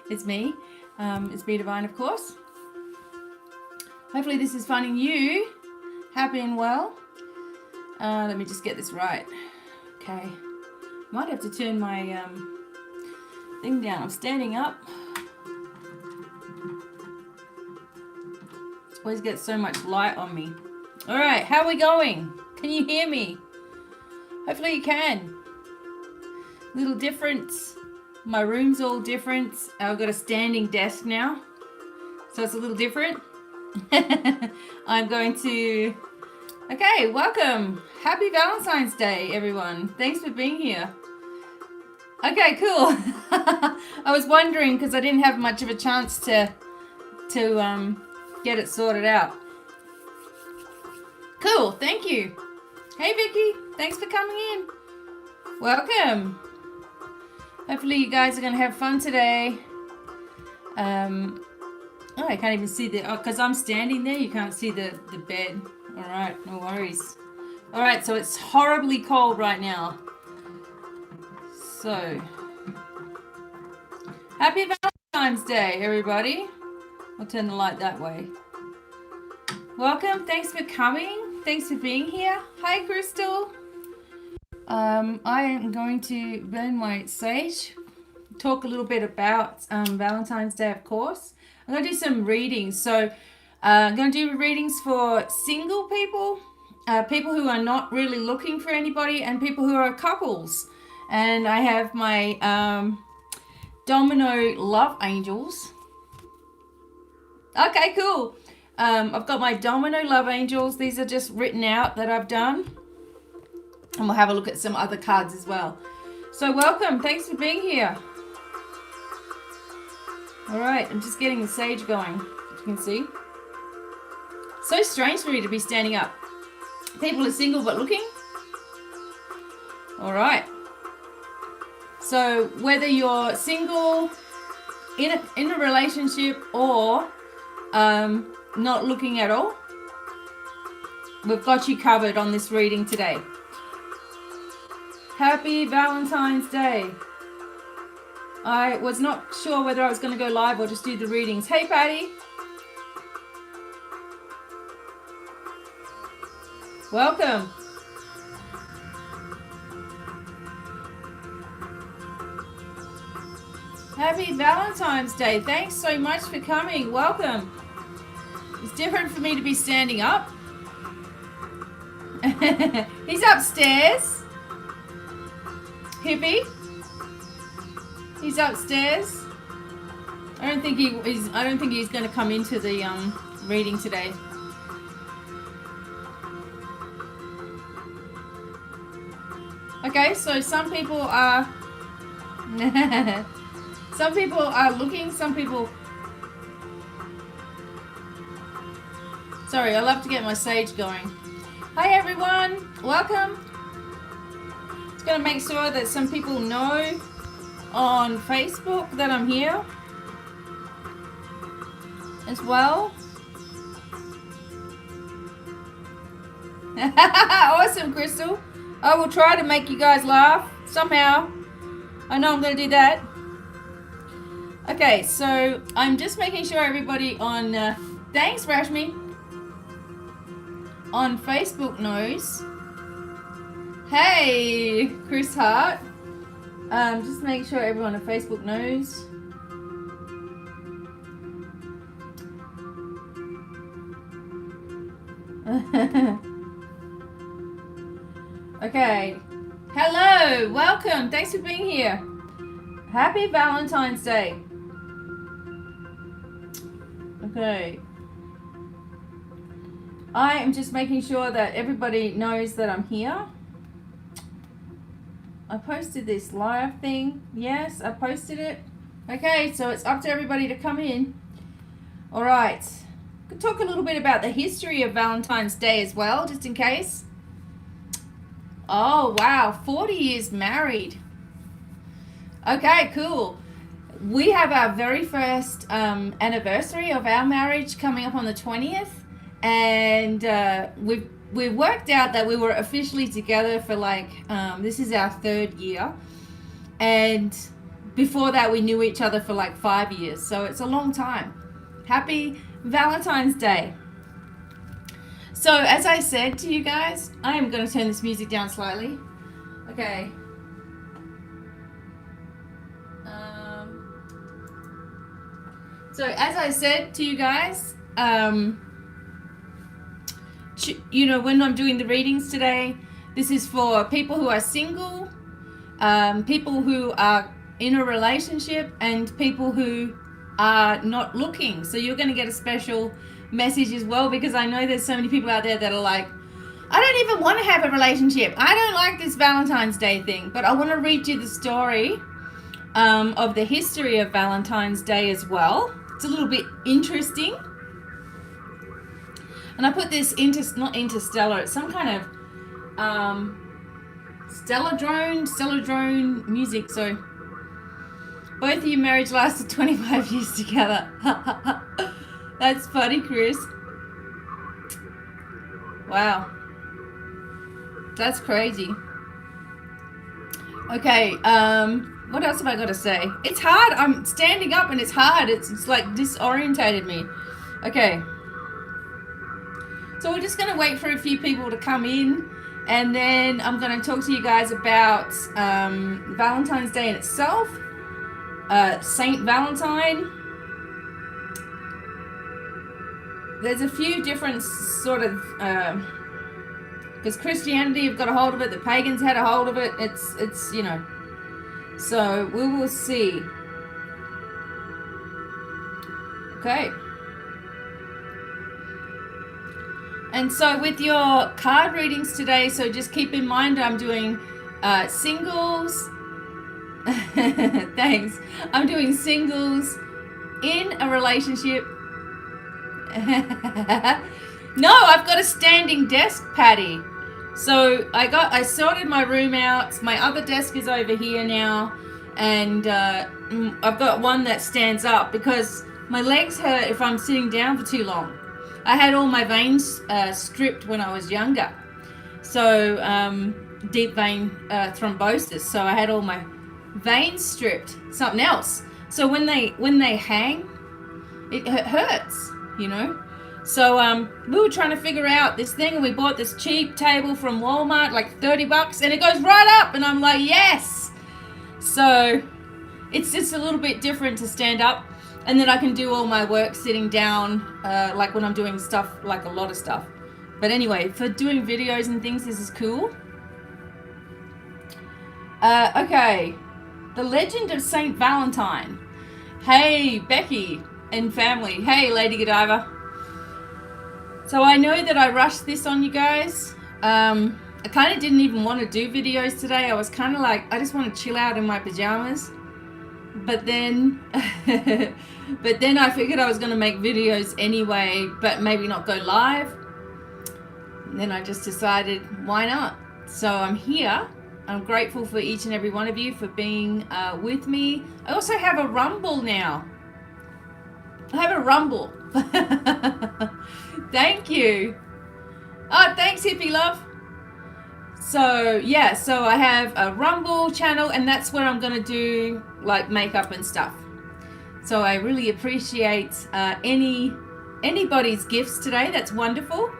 It's me. It's BDevine, of course. Hopefully this is finding you happy and well. Let me just get this right. Okay. Might have to turn my thing down. I'm standing up. Always get so much light on me. All right, how are we going? Can you hear me? Hopefully you can. Little difference. My room's all different. I've got a standing desk now, so it's a little different. I'm going to... Okay, welcome. Happy Valentine's Day, everyone. Thanks for being here. Okay, cool. I was wondering because I didn't have much of a chance to get it sorted out. Cool, thank you. Hey Vicky, thanks for coming in. Welcome. Hopefully you guys are going to have fun today. Oh, I can't even see because I'm standing there, you can't see the bed. All right, no worries. All right, so it's horribly cold right now. So, happy Valentine's Day, everybody. I'll turn the light that way. Welcome, thanks for coming. Thanks for being here. Hi, Crystal. I am going to burn my sage, talk a little bit about Valentine's Day, of course. I'm going to do some readings. So I'm going to do readings for single people, people who are not really looking for anybody, and people who are couples. And I have my Domino Love Angels. Okay, cool. I've got my Domino Love Angels. These are just written out that I've done. And we'll have a look at some other cards as well. So welcome. Thanks for being here. All right. I'm just getting the sage going. As you can see. So strange for me to be standing up. People are single but looking. All right. So whether you're single, in a relationship, or not looking at all, we've got you covered on this reading today. Happy Valentine's Day. I was not sure whether I was going to go live or just do the readings. Hey Patty. Welcome. Happy Valentine's Day. Thanks so much for coming. Welcome. It's different for me to be standing up. He's upstairs. Hippie. He's upstairs. I don't think he's going to come into the reading today. Okay, so some people are some people are looking, some people... Sorry, I love to get my sage going. Hi everyone, welcome. Just going to make sure that some people know on Facebook that I'm here as well. Awesome, Crystal. I will try to make you guys laugh somehow. I know I'm going to do that. Okay, so I'm just making sure everybody on, thanks Rashmi, on Facebook knows. Hey, Chris Hart. Just make sure everyone on Facebook knows. Okay. Hello, welcome. Thanks for being here. Happy Valentine's Day. Okay. I am just making sure that everybody knows that I'm here. I posted this live thing. Yes, I posted it. Okay, so it's up to everybody to come in. All right. Could talk a little bit about the history of Valentine's Day as well, just in case. Oh, wow. 40 years married. Okay, cool. We have our very first anniversary of our marriage coming up on the 20th. And we've worked out that we were officially together for like, this is our 3rd year. And before that we knew each other for like 5 years. So it's a long time. Happy Valentine's Day. So as I said to you guys, I am going to turn this music down slightly. Okay. So as I said to you guys, you know, when I'm doing the readings today, this is for people who are single, people who are in a relationship, and people who are not looking. So you're going to get a special message as well, because I know there's so many people out there that are like, I don't even want to have a relationship. I don't like this Valentine's Day thing. But I want to read you the story of the history of Valentine's Day as well. It's a little bit interesting. And I put this not interstellar, it's some kind of stellar drone music. So both of your marriage lasted 25 years together. That's funny, Chris. Wow. That's crazy. Okay, what else have I got to say? It's hard. I'm standing up and it's hard. It's like disorientated me. Okay. So we're just going to wait for a few people to come in, and then I'm going to talk to you guys about Valentine's Day in itself, Saint Valentine. There's a few different sort of, because Christianity have got a hold of it, the pagans had a hold of it. It's you know, so we will see. Okay. And so with your card readings today, so just keep in mind I'm doing singles. Thanks. I'm doing singles in a relationship. No, I've got a standing desk, Patty. So I sorted my room out. My other desk is over here now, and I've got one that stands up because my legs hurt if I'm sitting down for too long. I had all my veins stripped when I was younger, so deep vein thrombosis. So I had all my veins stripped. Something else. So when they hang, it hurts, you know. So we were trying to figure out this thing, and we bought this cheap table from Walmart, like $30, and it goes right up, and I'm like, yes. So it's just a little bit different to stand up. And then I can do all my work sitting down, like when I'm doing stuff, like a lot of stuff. But anyway, for doing videos and things, this is cool. Okay, the legend of Saint Valentine. Hey, Becky and family. Hey, Lady Godiva. So I know that I rushed this on you guys. I kind of didn't even want to do videos today. I was kind of like, I just want to chill out in my pajamas. But then I figured I was going to make videos anyway, but maybe not go live. And then I just decided, why not? So I'm here. I'm grateful for each and every one of you for being with me. I also have a Rumble now. I have a Rumble. Thank you. Oh, thanks, Hippie Love. So yeah, so I have a Rumble channel, and that's where I'm gonna do like makeup and stuff. So I really appreciate anybody's gifts today. That's wonderful.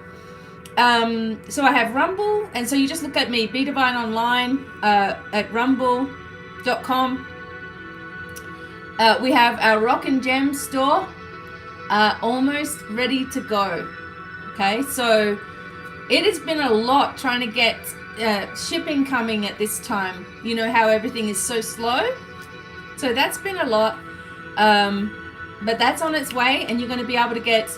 So I have Rumble, and so you just look at me, BDevine online at rumble.com. We have our Rock and Gem store almost ready to go. Okay, so it has been a lot trying to get shipping coming at this time. You know how everything is so slow. So that's been a lot. But that's on its way, and you're going to be able to get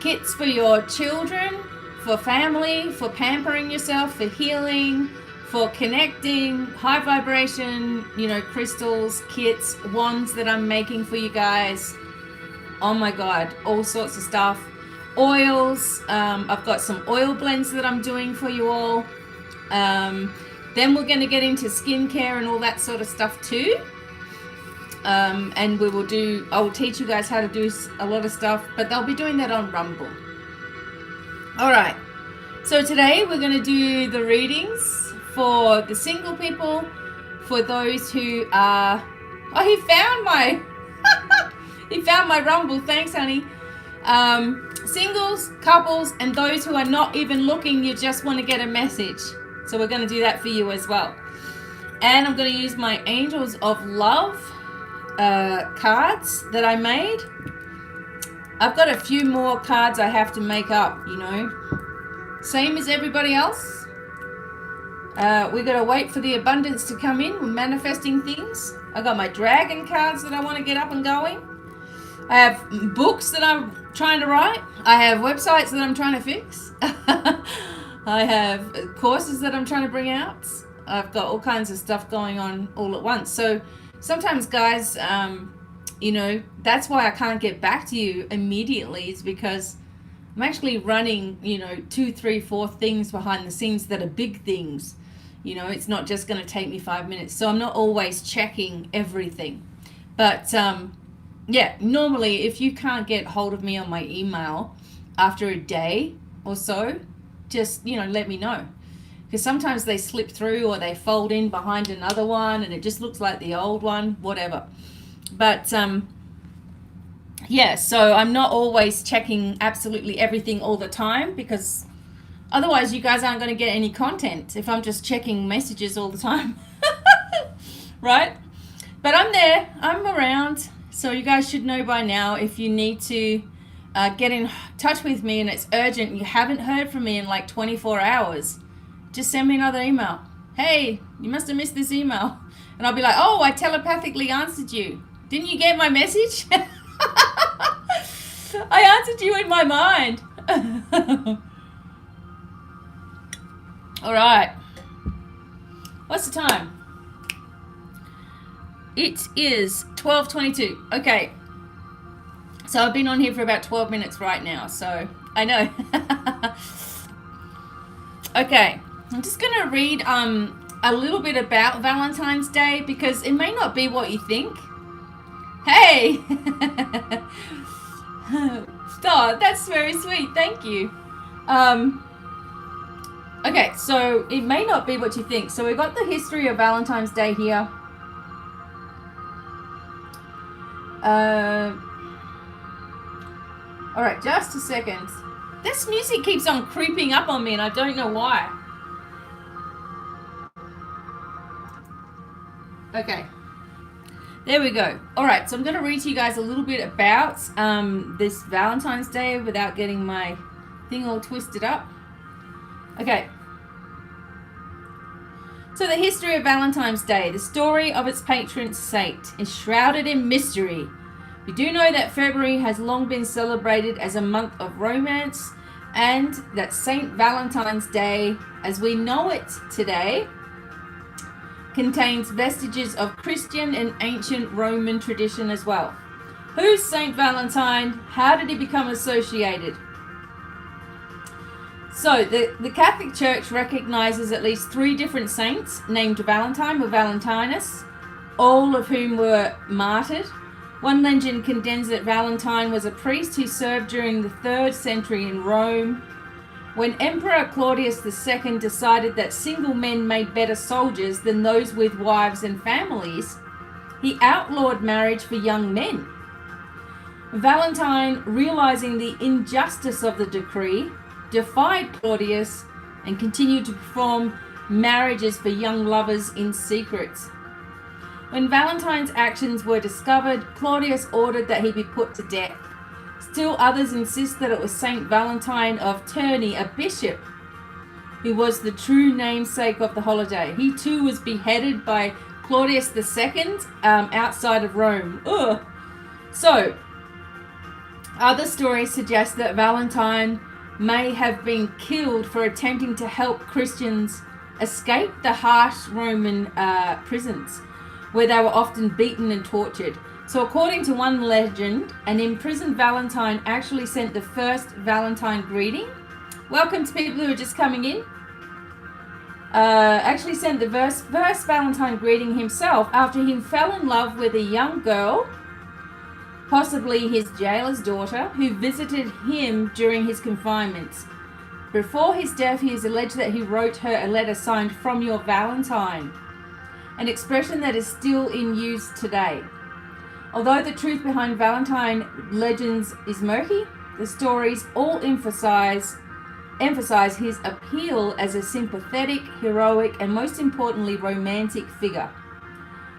kits for your children, for family, for pampering yourself, for healing, for connecting, high vibration, you know, crystals, kits, wands that I'm making for you guys. Oh my God, all sorts of stuff. Oils, I've got some oil blends that I'm doing for you all. Then we're going to get into skincare and all that sort of stuff too. And we will do, I will teach you guys how to do a lot of stuff, but they'll be doing that on Rumble. All right. So today we're going to do the readings for the single people, for those who are Oh, he found my Rumble. Thanks, honey. Singles, couples, and those who are not even looking, you just want to get a message. So we're going to do that for you as well. And I'm going to use my Angels of Love cards that I made. I've got a few more cards I have to make up, you know. Same as everybody else. We got to wait for the abundance to come in. We're manifesting things. I got my dragon cards that I want to get up and going. I have books that I'm trying to write. I have websites that I'm trying to fix. I have courses that I'm trying to bring out. I've got all kinds of stuff going on all at once. So sometimes, guys, you know, that's why I can't get back to you immediately, is because I'm actually running, you know, 2, 3, 4 things behind the scenes that are big things. You know, it's not just going to take me 5 minutes. So I'm not always checking everything. But, yeah, normally if you can't get hold of me on my email after a day or so, just, you know, let me know. Because sometimes they slip through or they fold in behind another one and it just looks like the old one, whatever. But, yeah, so I'm not always checking absolutely everything all the time, because otherwise you guys aren't going to get any content if I'm just checking messages all the time. Right? But I'm there. I'm around. So you guys should know by now, if you need to get in touch with me and it's urgent, you haven't heard from me in like 24 hours, just send me another email. Hey, you must have missed this email. And I'll be like, oh, I telepathically answered you. Didn't you get my message? I answered you in my mind. All right. What's the time? It is 12:22. Okay. So I've been on here for about 12 minutes right now. So I know. Okay. I'm just going to read a little bit about Valentine's Day, because it may not be what you think. Hey. Oh, that's very sweet. Thank you. Okay, so it may not be what you think. So we've got the history of Valentine's Day here. All right, just a second. This music keeps on creeping up on me and I don't know why. Okay. There we go. All right, so I'm going to read to you guys a little bit about this Valentine's Day without getting my thing all twisted up. Okay. So the history of Valentine's Day, the story of its patron saint, is shrouded in mystery. We do know that February has long been celebrated as a month of romance, and that Saint Valentine's Day, as we know it today, contains vestiges of Christian and ancient Roman tradition as well. Who's Saint Valentine? How did he become associated? So the Catholic Church recognizes at least 3 different saints named Valentine or Valentinus, all of whom were martyred. One legend contends that Valentine was a priest who served during the 3rd century in Rome. When Emperor Claudius II decided that single men made better soldiers than those with wives and families, he outlawed marriage for young men. Valentine, realizing the injustice of the decree, defied Claudius and continued to perform marriages for young lovers in secret. When Valentine's actions were discovered, Claudius ordered that he be put to death. Still others insist that it was Saint Valentine of Terni, a bishop, who was the true namesake of the holiday. He too was beheaded by Claudius II outside of Rome. Ugh. So, other stories suggest that Valentine may have been killed for attempting to help Christians escape the harsh Roman prisons, where they were often beaten and tortured. So according to one legend, an imprisoned Valentine actually sent the first Valentine greeting. Welcome to people who are just coming in. Actually sent the first Valentine greeting himself after he fell in love with a young girl, possibly his jailer's daughter, who visited him during his confinement. Before his death, he is alleged that he wrote her a letter signed "From Your Valentine." an expression that is still in use today. Although the truth behind Valentine legends is murky, the stories all emphasize his appeal as a sympathetic, heroic, and most importantly, romantic figure.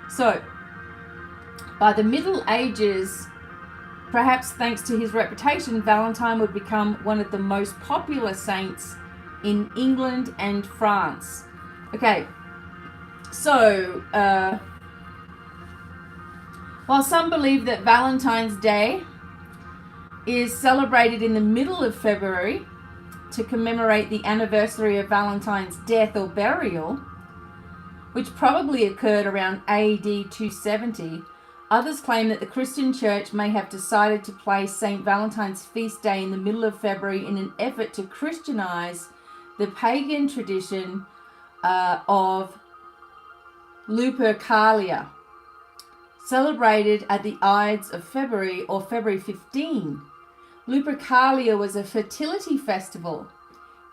So, by the Middle Ages, perhaps thanks to his reputation, Valentine would become one of the most popular saints in England and France. Okay, so while some believe that Valentine's Day is celebrated in the middle of February to commemorate the anniversary of Valentine's death or burial, which probably occurred around AD 270, others claim that the Christian Church may have decided to place St. Valentine's feast day in the middle of February in an effort to Christianize the pagan tradition of Lupercalia, celebrated at the Ides of February or February 15. Lupercalia was a fertility festival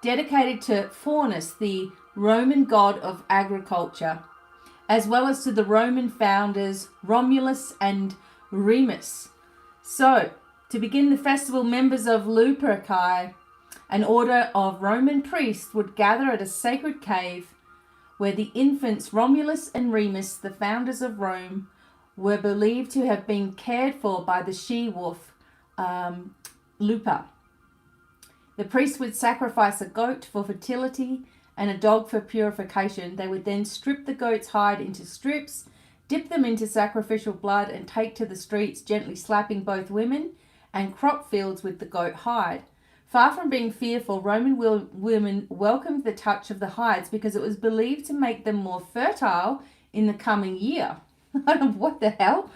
dedicated to Faunus, the Roman god of agriculture, as well as to the Roman founders Romulus and Remus. So, to begin the festival, members of Luperci, an order of Roman priests, would gather at a sacred cave where the infants Romulus and Remus, the founders of Rome, were believed to have been cared for by the she-wolf Lupa. The priest would sacrifice a goat for fertility and a dog for purification. They would then strip the goat's hide into strips, dip them into sacrificial blood, and take to the streets, gently slapping both women and crop fields with the goat hide. Far from being fearful, Roman women welcomed the touch of the hides because it was believed to make them more fertile in the coming year. What the hell?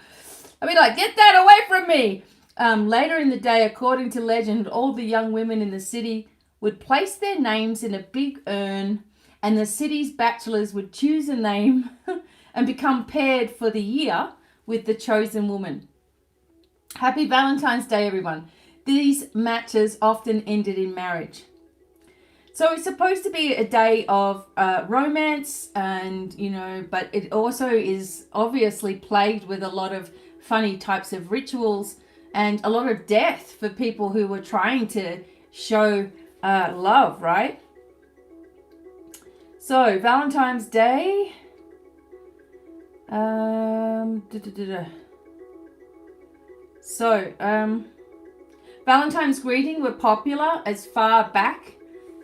I mean, like, get that away from me! Later in the day, according to legend, all the young women in the city would place their names in a big urn, and the city's bachelors would choose a name and become paired for the year with the chosen woman. Happy Valentine's Day, everyone. These matches often ended in marriage. So it's supposed to be a day of romance, and, but it also is obviously plagued with a lot of funny types of rituals and a lot of death for people who were trying to show love, right? So Valentine's Day. Valentine's greeting were popular as far back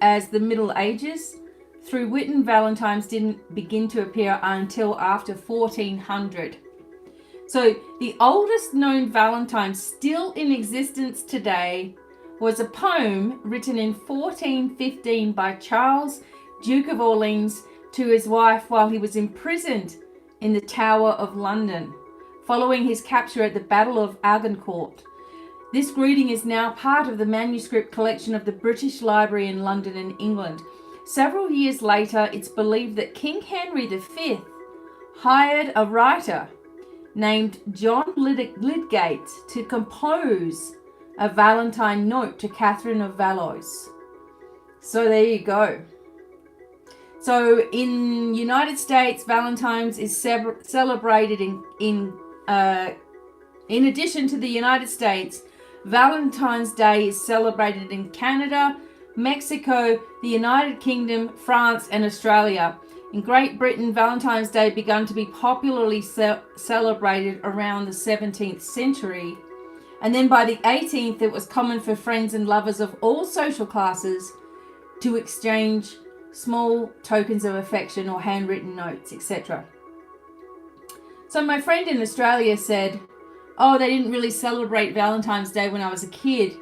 as the Middle Ages. Through Witten, Valentines didn't begin to appear until after 1400. So the oldest known Valentine still in existence today was a poem written in 1415 by Charles, Duke of Orleans, to his wife while he was imprisoned in the Tower of London, following his capture at the Battle of Agincourt. This greeting is now part of the manuscript collection of the British Library in London and England. Several years later, it's believed that King Henry V hired a writer named John Lydgate to compose a Valentine note to Catherine of Valois. So there you go. So in United States, Valentine's is celebrated in addition to the United States, Valentine's Day is celebrated in Canada, Mexico, the United Kingdom, France, and Australia. In Great Britain, Valentine's Day began to be popularly celebrated around the 17th century. And then by the 18th, it was common for friends and lovers of all social classes to exchange small tokens of affection or handwritten notes, etc. So my friend in Australia said, oh, they didn't really celebrate Valentine's Day when I was a kid.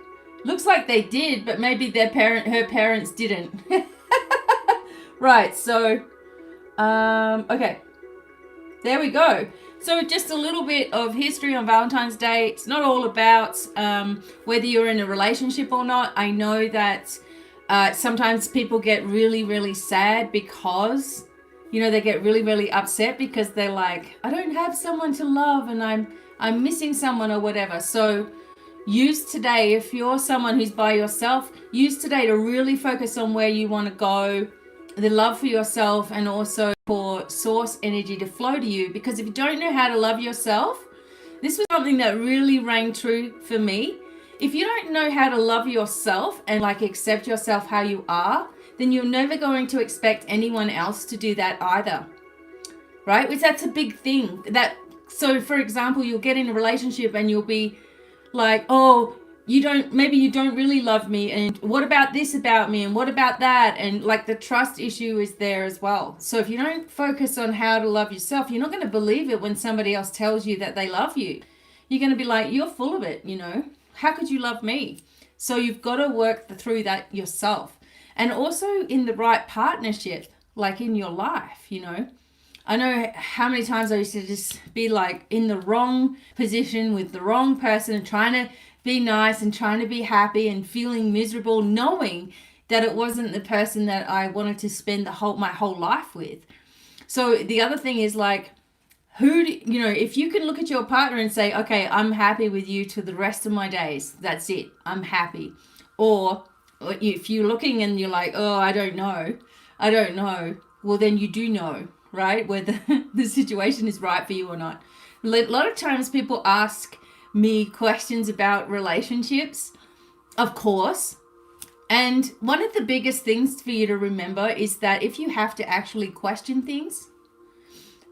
Looks like they did, but maybe her parents didn't. Right, so, okay. There we go. So just a little bit of history on Valentine's Day. It's not all about whether you're in a relationship or not. I know that sometimes people get really, really sad because, they get really, really upset because they're like, I don't have someone to love and I'm missing someone or whatever. So use today, if you're someone who's by yourself, use today to really focus on where you want to go the love for yourself and also for source energy to flow to you. Because if you don't know how to love yourself, this was something that really rang true for me. If you don't know how to love yourself and like accept yourself how you are, then you're never going to expect anyone else to do that either. Right? Which that's a big thing. So for example, you'll get in a relationship and you'll be like, oh, maybe you don't really love me, and what about this about me, and what about that, and like the trust issue is there as well. So if you don't focus on how to love yourself, you're not going to believe it when somebody else tells you that they love you. You're going to be like, you're full of it, how could you love me? So you've got to work through that yourself, and also in the right partnership, like in your life. I know how many times I used to just be like in the wrong position with the wrong person and trying to be nice and trying to be happy and feeling miserable, knowing that it wasn't the person that I wanted to spend my whole life with. So the other thing is like, if you can look at your partner and say, okay, I'm happy with you to the rest of my days. That's it. I'm happy. Or if you're looking and you're like, oh, I don't know. Well, then you do know, right? Whether the situation is right for you or not. A lot of times people ask me questions about relationships, of course. And one of the biggest things for you to remember is that if you have to actually question things,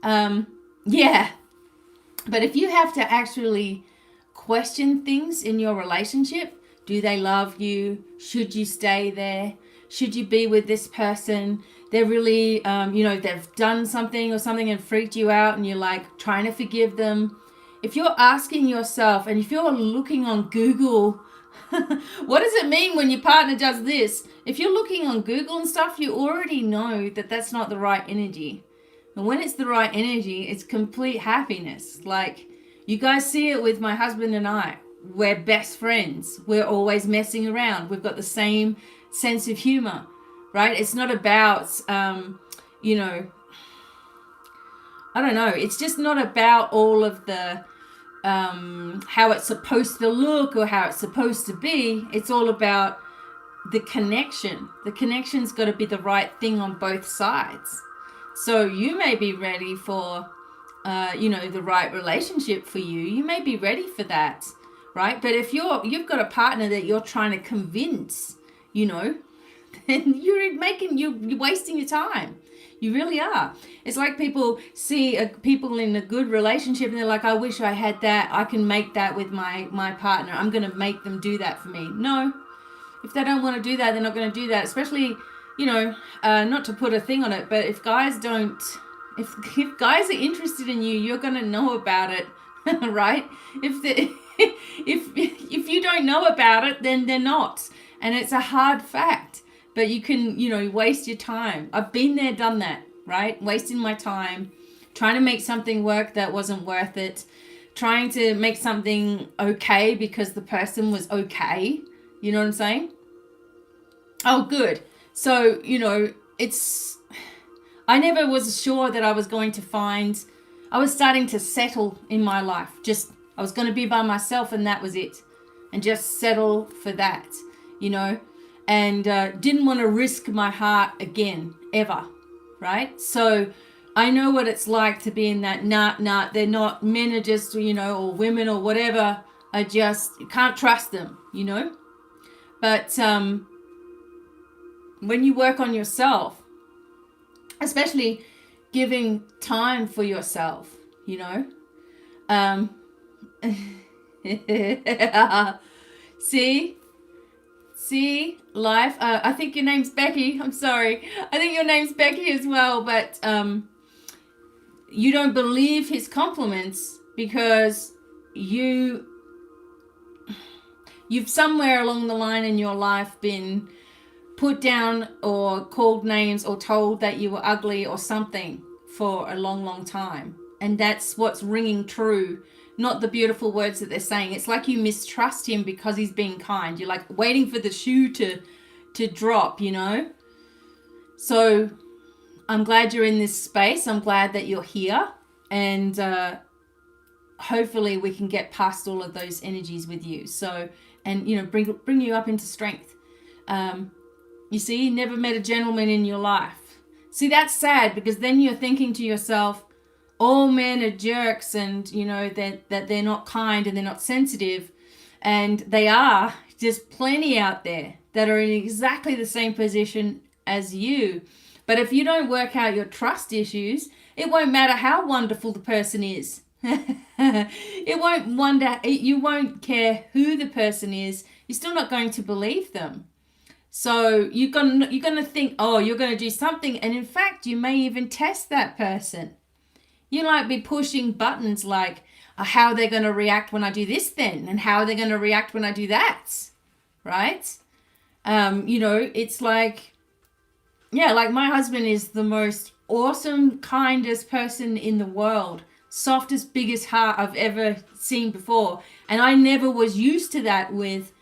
but if you have to actually question things in your relationship, do they love you? Should you stay there? Should you be with this person? They're really, they've done something and freaked you out and you're like trying to forgive them. If you're asking yourself and if you're looking on Google, what does it mean when your partner does this? If you're looking on Google and stuff, you already know that that's not the right energy. And when it's the right energy, it's complete happiness. Like you guys see it with my husband and I. We're best friends. We're always messing around. We've got the same sense of humor, right? It's not about, I don't know. It's just not about all of the how it's supposed to look or how it's supposed to be. It's all about the connection. The connection's got to be the right thing on both sides. So you may be ready for, the right relationship for you. You may be ready for that, right? But if you've got a partner that you're trying to convince, then you're wasting your time. You really are. It's like people see people in a good relationship and they're like, I wish I had that. I can make that with my partner. I'm going to make them do that for me. No. If they don't want to do that, they're not going to do that. Especially, not to put a thing on it, but if guys are interested in you, you're going to know about it, right? If you don't know about it, then they're not. And it's a hard fact. But you can, waste your time. I've been there, done that, right? Wasting my time, trying to make something work that wasn't worth it, trying to make something okay because the person was okay. You know what I'm saying? Oh, good. So, I never was sure that I was going to I was starting to settle in my life. I was going to be by myself and that was it. And just settle for that, and didn't want to risk my heart again, ever, right? So I know what it's like to be in that, they're not, men are just, or women or whatever, you can't trust them, But when you work on yourself, especially giving time for yourself, See, life. I think your name's Becky. I'm sorry. I think your name's Becky as well. But you don't believe his compliments because you've somewhere along the line in your life been put down or called names or told that you were ugly or something for a long, long time. And that's what's ringing true. Not the beautiful words that they're saying. It's like you mistrust him because he's being kind. You're like waiting for the shoe to drop, So I'm glad you're in this space. I'm glad that you're here. And hopefully we can get past all of those energies with you. So, and, bring you up into strength. You see, you never met a gentleman in your life. See, that's sad, because then you're thinking to yourself, all men are jerks, and you know that they're not kind and they're not sensitive, and they are. There's plenty out there that are in exactly the same position as you. But if you don't work out your trust issues, it won't matter how wonderful the person is. You won't care who the person is. You're still not going to believe them. So you're gonna think, oh, you're gonna do something, and in fact, you may even test that person. You might be pushing buttons like, how are they going to react when I do this then? And how are they going to react when I do that? Right? It's like, yeah, like my husband is the most awesome, kindest person in the world. Softest, biggest heart I've ever seen before. And I never was used to that with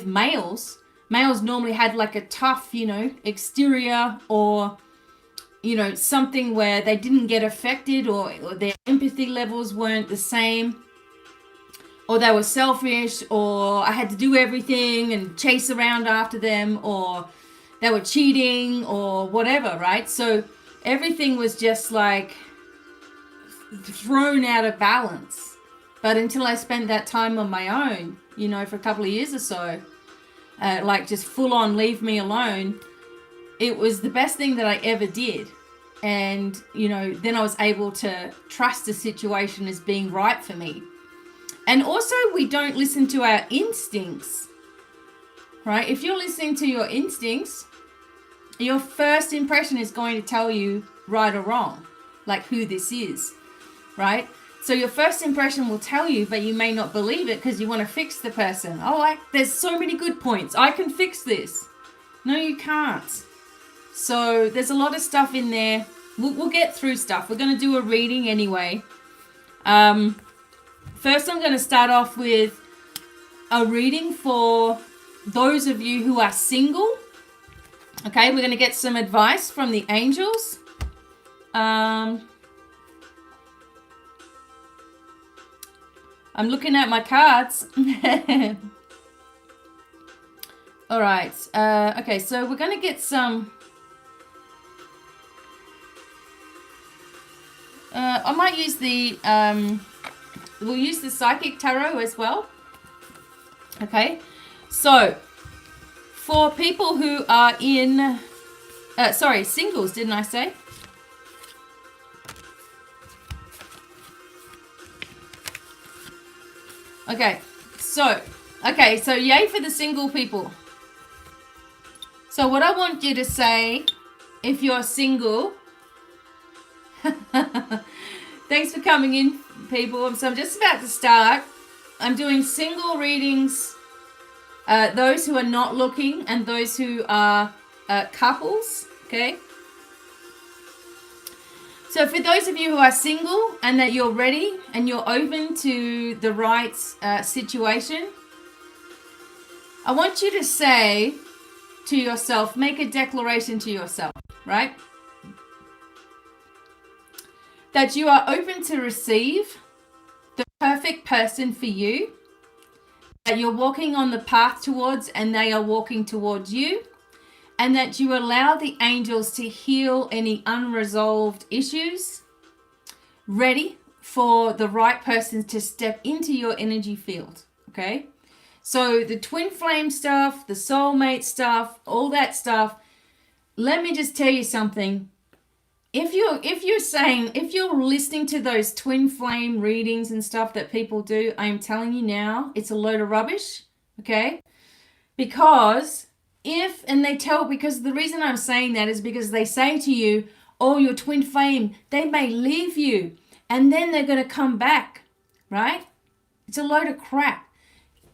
males. Males normally had like a tough, exterior, or something where they didn't get affected, or their empathy levels weren't the same, or they were selfish, or I had to do everything and chase around after them, or they were cheating, or whatever, right? So everything was just like thrown out of balance. But until I spent that time on my own, for a couple of years or so, like just full on leave me alone, it was the best thing that I ever did. And, then I was able to trust the situation as being right for me. And also, we don't listen to our instincts, right? If you're listening to your instincts, your first impression is going to tell you right or wrong, like who this is, right? So your first impression will tell you, but you may not believe it because you want to fix the person. Oh, there's so many good points. I can fix this. No, you can't. So there's a lot of stuff in there. We'll get through stuff. We're going to do a reading anyway. First, I'm going to start off with a reading for those of you who are single. Okay, we're going to get some advice from the angels. I'm looking at my cards. All right. Okay, so we're going to get some... I might use the... we'll use the Psychic Tarot as well. Okay. So, for people who are in... singles, didn't I say? Okay. So yay for the single people. So what I want you to say, if you're single... Thanks for coming in, people. So I'm just about to start. I'm doing single readings, those who are not looking and those who are couples, okay? So for those of you who are single and that you're ready and you're open to the right situation, I want you to say to yourself, make a declaration to yourself, right? That you are open to receive the perfect person for you, that you're walking on the path towards and they are walking towards you, and that you allow the angels to heal any unresolved issues, ready for the right person to step into your energy field, okay? So the twin flame stuff, the soulmate stuff, all that stuff, let me just tell you something. If you're listening to those twin flame readings and stuff that people do, I am telling you now, it's a load of rubbish, okay? Because the reason I'm saying that is because they say to you, oh, your twin flame, they may leave you and then they're going to come back, right? It's a load of crap.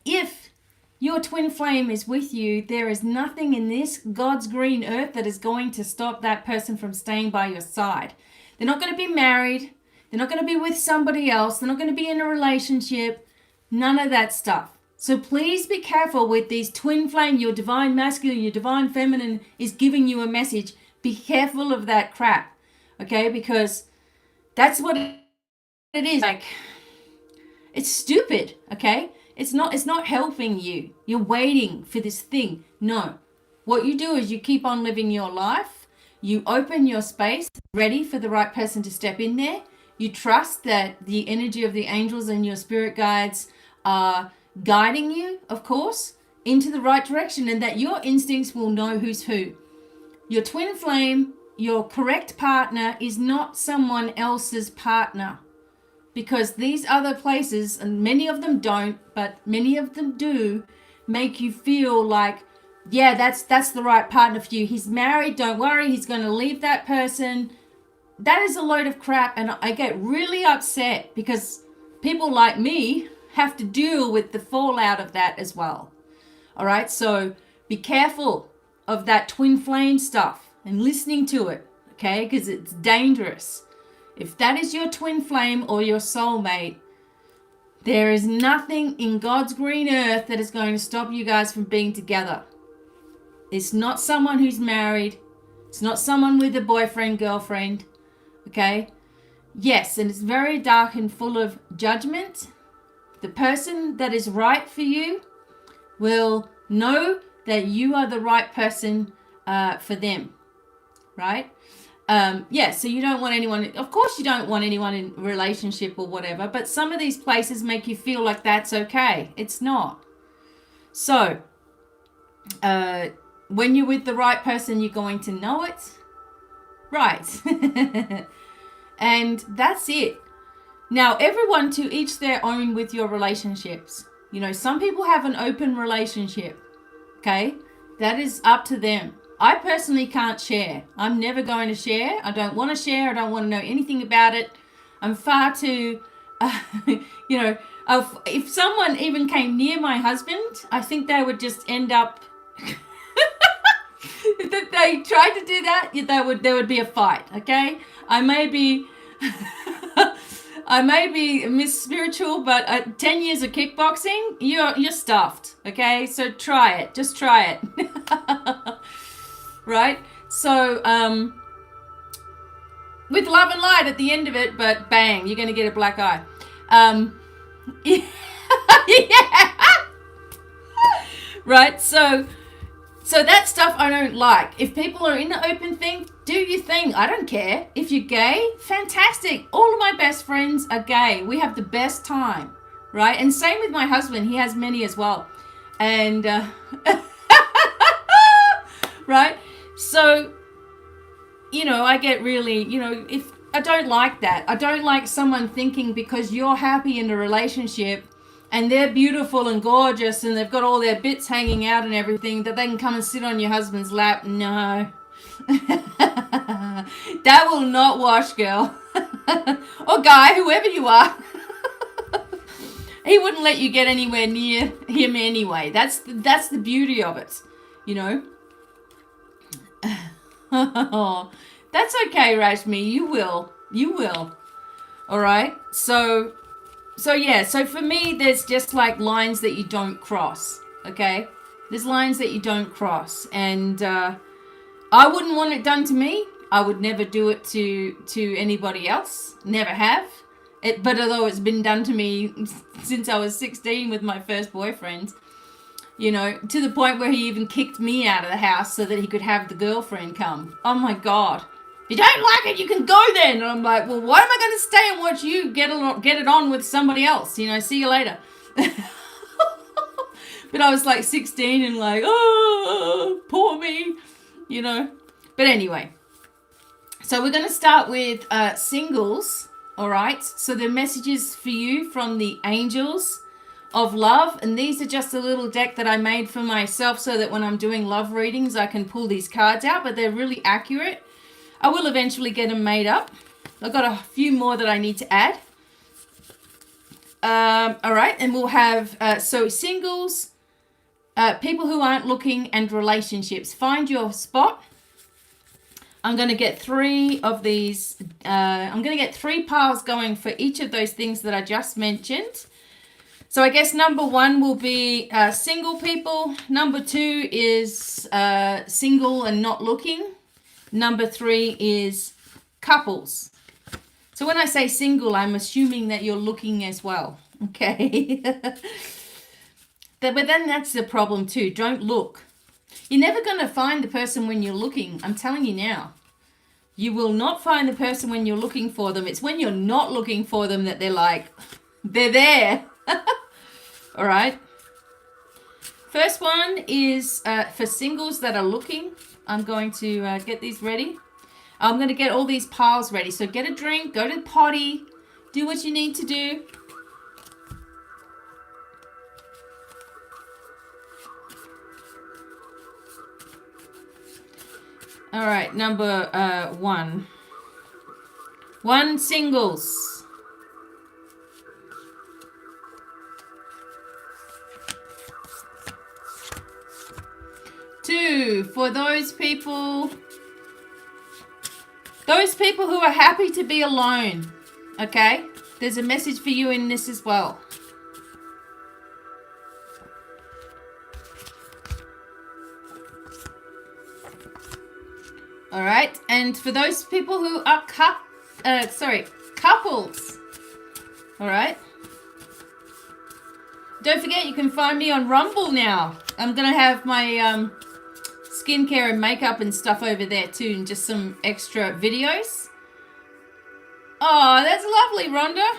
If your twin flame is with you, there is nothing in this God's green earth that is going to stop that person from staying by your side. They're not going to be married. They're not going to be with somebody else. They're not going to be in a relationship. None of that stuff. So please be careful with these twin flame. Your divine masculine, your divine feminine is giving you a message. Be careful of that crap, okay? Because that's what it is. Like, it's stupid, okay? It's not helping you. You're waiting for this thing. No. What you do is you keep on living your life. You open your space, ready for the right person to step in there. You trust that the energy of the angels and your spirit guides are guiding you, of course, into the right direction, and that your instincts will know who's who. Your twin flame, your correct partner, is not someone else's partner. Because these other places, and many of them don't, but many of them do, make you feel like, yeah, that's the right partner for you. He's married, don't worry, he's going to leave that person. That is a load of crap, and I get really upset because people like me have to deal with the fallout of that as well. All right, so be careful of that twin flame stuff and listening to it, okay, because it's dangerous. If that is your twin flame or your soulmate, there is nothing in God's green earth that is going to stop you guys from being together. It's not someone who's married. It's not someone with a boyfriend, girlfriend. Okay? Yes, and it's very dark and full of judgment. The person that is right for you will know that you are the right person for them. Right? So you don't want anyone, of course you don't want anyone in a relationship or whatever, but some of these places make you feel like that's okay. It's not. So, when you're with the right person, you're going to know it. Right. And that's it. Now, everyone to each their own with your relationships. You know, some people have an open relationship. Okay? That is up to them. I personally can't share. I'm never going to share. I don't want to share. I don't want to know anything about it. I'm far too, if someone even came near my husband, I think they would just end up, if they tried to do that, there would be a fight, okay? I may be Miss Spiritual, but 10 years of kickboxing, you're stuffed, okay? So try it. Just try it. Right? So, with love and light at the end of it, but bang, you're going to get a black eye. Yeah. Right? So that stuff I don't like. If people are in the open thing, do your thing. I don't care. If you're gay, fantastic. All of my best friends are gay. We have the best time. Right? And same with my husband. He has many as well. And, right? So, I get really, if I don't like that. I don't like someone thinking because you're happy in a relationship and they're beautiful and gorgeous and they've got all their bits hanging out and everything that they can come and sit on your husband's lap. No. That will not wash, girl. Or guy, whoever you are. He wouldn't let you get anywhere near him anyway. That's the beauty of it, That's okay, Rashmi. You will. All right. So for me, there's just like lines that you don't cross. Okay. There's lines that you don't cross, and I wouldn't want it done to me. I would never do it to anybody else. Never have. But although it's been done to me since I was 16 with my first boyfriend. To the point where he even kicked me out of the house so that he could have the girlfriend come. Oh my God. If you don't like it, you can go then. And I'm like, well, why am I going to stay and watch you get it on with somebody else? See you later. But I was like 16 and like, oh, poor me, But anyway, so we're going to start with singles, all right? So the messages for you from the angels of love, and these are just a little deck that I made for myself so that when I'm doing love readings I can pull these cards out, but they're really accurate. I will eventually get them made up. I've got a few more that I need to add. All right, and we'll have so singles, people who aren't looking, and relationships. Find your spot. I'm going to get 3 of these. I'm going to get 3 piles going for each of those things that I just mentioned. So I guess number 1 will be single people. Number 2 is single and not looking. Number 3 is couples. So when I say single, I'm assuming that you're looking as well. Okay. But then that's the problem too. Don't look. You're never going to find the person when you're looking. I'm telling you now. You will not find the person when you're looking for them. It's when you're not looking for them that they're there. All right. First one is for singles that are looking. I'm going to get these ready. I'm going to get all these piles ready. So get a drink, go to the potty, do what you need to do. All right, number 1. 1 singles. 2 for those people who are happy to be alone. Okay? There's a message for you in this as well. All right, and for those people who are couples. All right. Don't forget, you can find me on Rumble now. I'm gonna have my skincare and makeup and stuff over there too, and just some extra videos. Oh, that's lovely, Rhonda.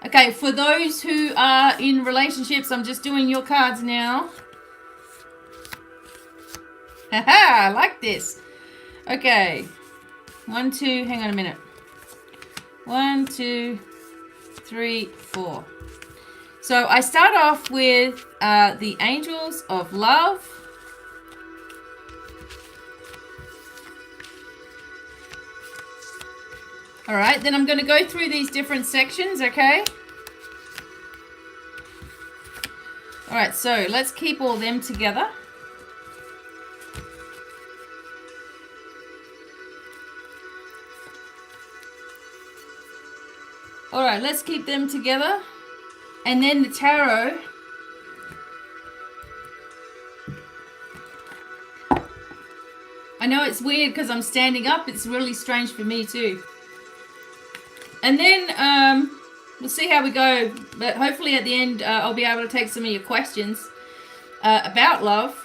Okay, for those who are in relationships, I'm just doing your cards now. Haha, I like this. Okay, 1, 2, hang on a minute. 1, 2, 3, 4. So I start off with the angels of love. All right, then I'm going to go through these different sections, okay? All right, so let's keep all them together. All right, let's keep them together. And then the tarot. I know it's weird because I'm standing up. It's really strange for me too. And then we'll see how we go. But hopefully at the end, I'll be able to take some of your questions about love.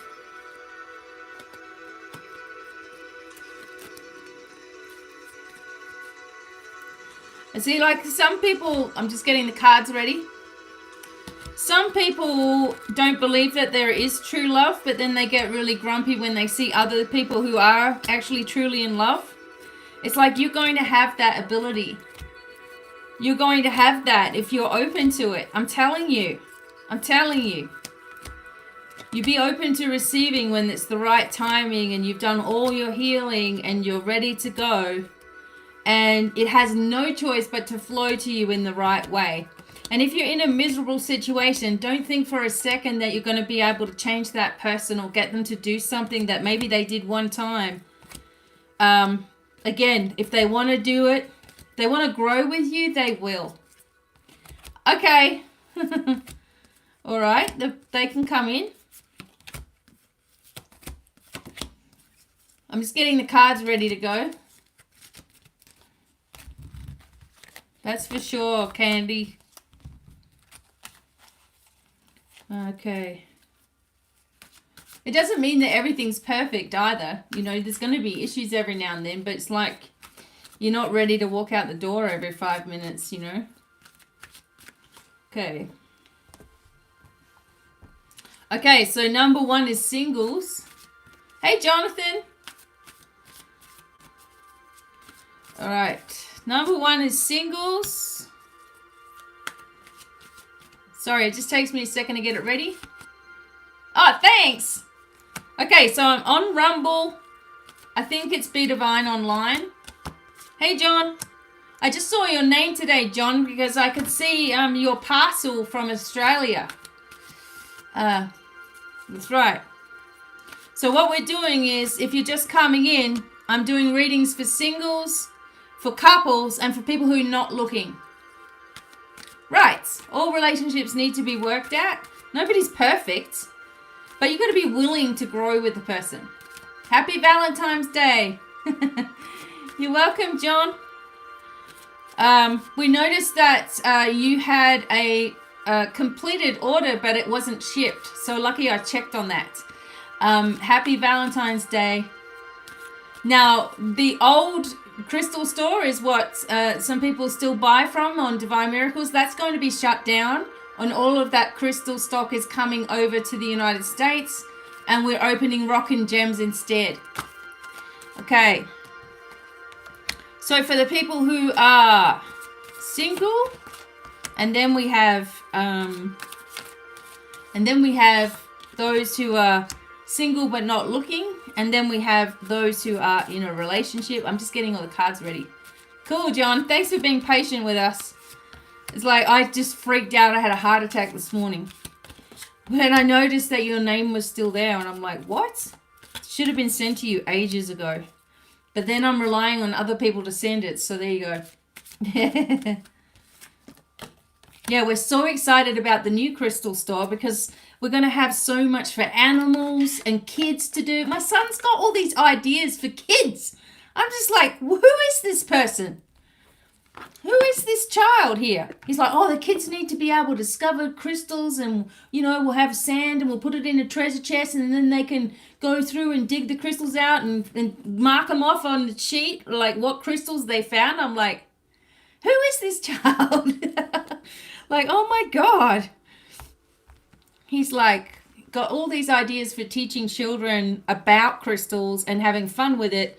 And see, like some people, I'm just getting the cards ready. Some people don't believe that there is true love, but then they get really grumpy when they see other people who are actually truly in love. It's like you're going to have that ability. You're going to have that if you're open to it. I'm telling you. I'm telling you. You be open to receiving when it's the right timing and you've done all your healing and you're ready to go. And it has no choice but to flow to you in the right way. And if you're in a miserable situation, don't think for a second that you're going to be able to change that person or get them to do something that maybe they did one time. Again, if they want to do it, they want to grow with you, they will. Okay. All right. They can come in. I'm just getting the cards ready to go. That's for sure, Candy. Okay. It doesn't mean that everything's perfect either. You know, there's going to be issues every now and then, but it's like you're not ready to walk out the door every 5 minutes, you know. Okay. Okay, so number 1 is singles. Hey, Jonathan. All right. Number 1 is singles. Sorry, it just takes me a second to get it ready. Oh, thanks. Okay, so I'm on Rumble. I think it's BDevine online. Hey, John. I just saw your name today, John, because I could see your parcel from Australia. That's right. So what we're doing is, if you're just coming in, I'm doing readings for singles, for couples, and for people who are not looking. Right. All relationships need to be worked at. Nobody's perfect. But you've got to be willing to grow with the person. Happy Valentine's Day. You're welcome, John. We noticed that you had a completed order, but it wasn't shipped. So lucky I checked on that. Happy Valentine's Day. Now, the old crystal store is what some people still buy from on Divine Miracles. That's going to be shut down, and all of that crystal stock is coming over to the United States, and we're opening Rock and Gems instead. Okay. So for the people who are single, and then we have those who are single but not looking, and then we have those who are in a relationship. I'm just getting all the cards ready. Cool, John. Thanks for being patient with us. It's like I just freaked out. I had a heart attack this morning. When I noticed that your name was still there, and I'm like, what? Should have been sent to you ages ago. But then I'm relying on other people to send it, so there you go. Yeah, we're so excited about the new crystal store because we're going to have so much for animals and kids to do. My son's got all these ideas for kids. I'm just like, who is this person? Who is this child here? He's like, oh, the kids need to be able to discover crystals, and, you know, we'll have sand and we'll put it in a treasure chest, and then they can go through and dig the crystals out and mark them off on the sheet, like what crystals they found. I'm like, who is this child? Like, oh my God. He's like, got all these ideas for teaching children about crystals and having fun with it.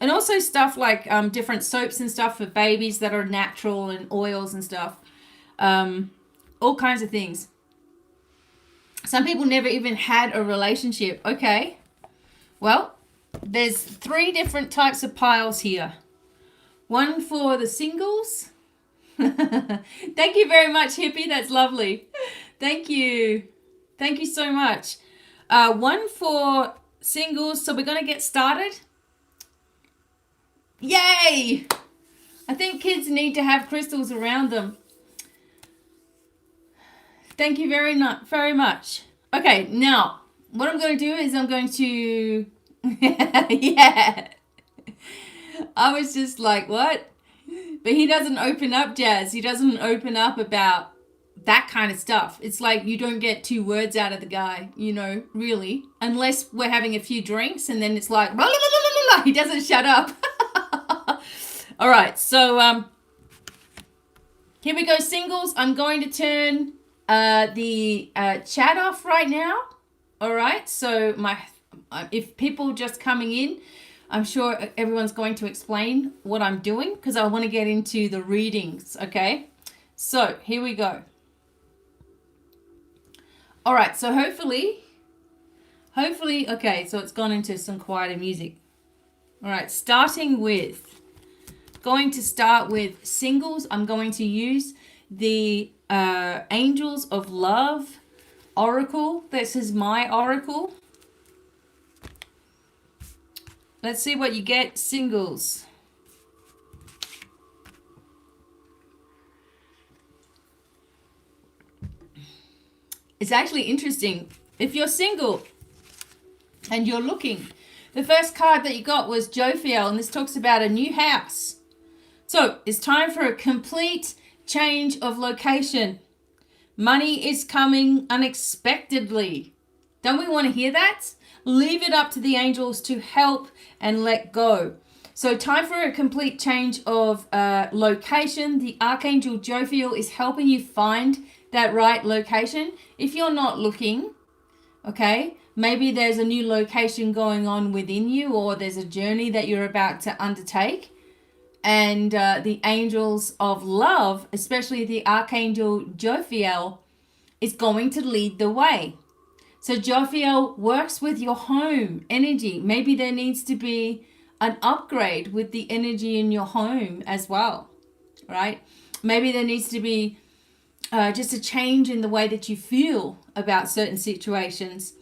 And also stuff like different soaps and stuff for babies that are natural, and oils and stuff. All kinds of things. Some people never even had a relationship. Okay. Well, there's 3 different types of piles here. One for the singles. Thank you very much, Hippie. That's lovely. Thank you. Thank you so much. One for singles. So we're going to get started. Yay! I think kids need to have crystals around them. Thank you very much. Okay, now, what I'm going to do is I'm going to... Yeah. I was just like, what? But he doesn't open up, Jazz. He doesn't open up about that kind of stuff. It's like you don't get 2 words out of the guy, you know, really. Unless we're having a few drinks, and then it's like, he doesn't shut up. All right, so here we go, singles. I'm going to turn the chat off right now. All right, so if people just coming in, I'm sure everyone's going to explain what I'm doing because I want to get into the readings, okay? So here we go. All right, so hopefully, okay, so it's gone into some quieter music. All right, going to start with singles. I'm going to use the Angels of Love Oracle. This is my oracle. Let's see what you get, singles. It's actually interesting. If you're single and you're looking, the first card that you got was Jophiel, and this talks about a new house. So it's time for a complete change of location. Money is coming unexpectedly. Don't we want to hear that? Leave it up to the angels to help and let go. So time for a complete change of location. The Archangel Jophiel is helping you find that right location. If you're not looking, okay, maybe there's a new location going on within you, or there's a journey that you're about to undertake. And the angels of love, especially the Archangel Jophiel, is going to lead the way. So Jophiel works with your home energy. Maybe there needs to be an upgrade with the energy in your home as well, right? Maybe there needs to be just a change in the way that you feel about certain situations.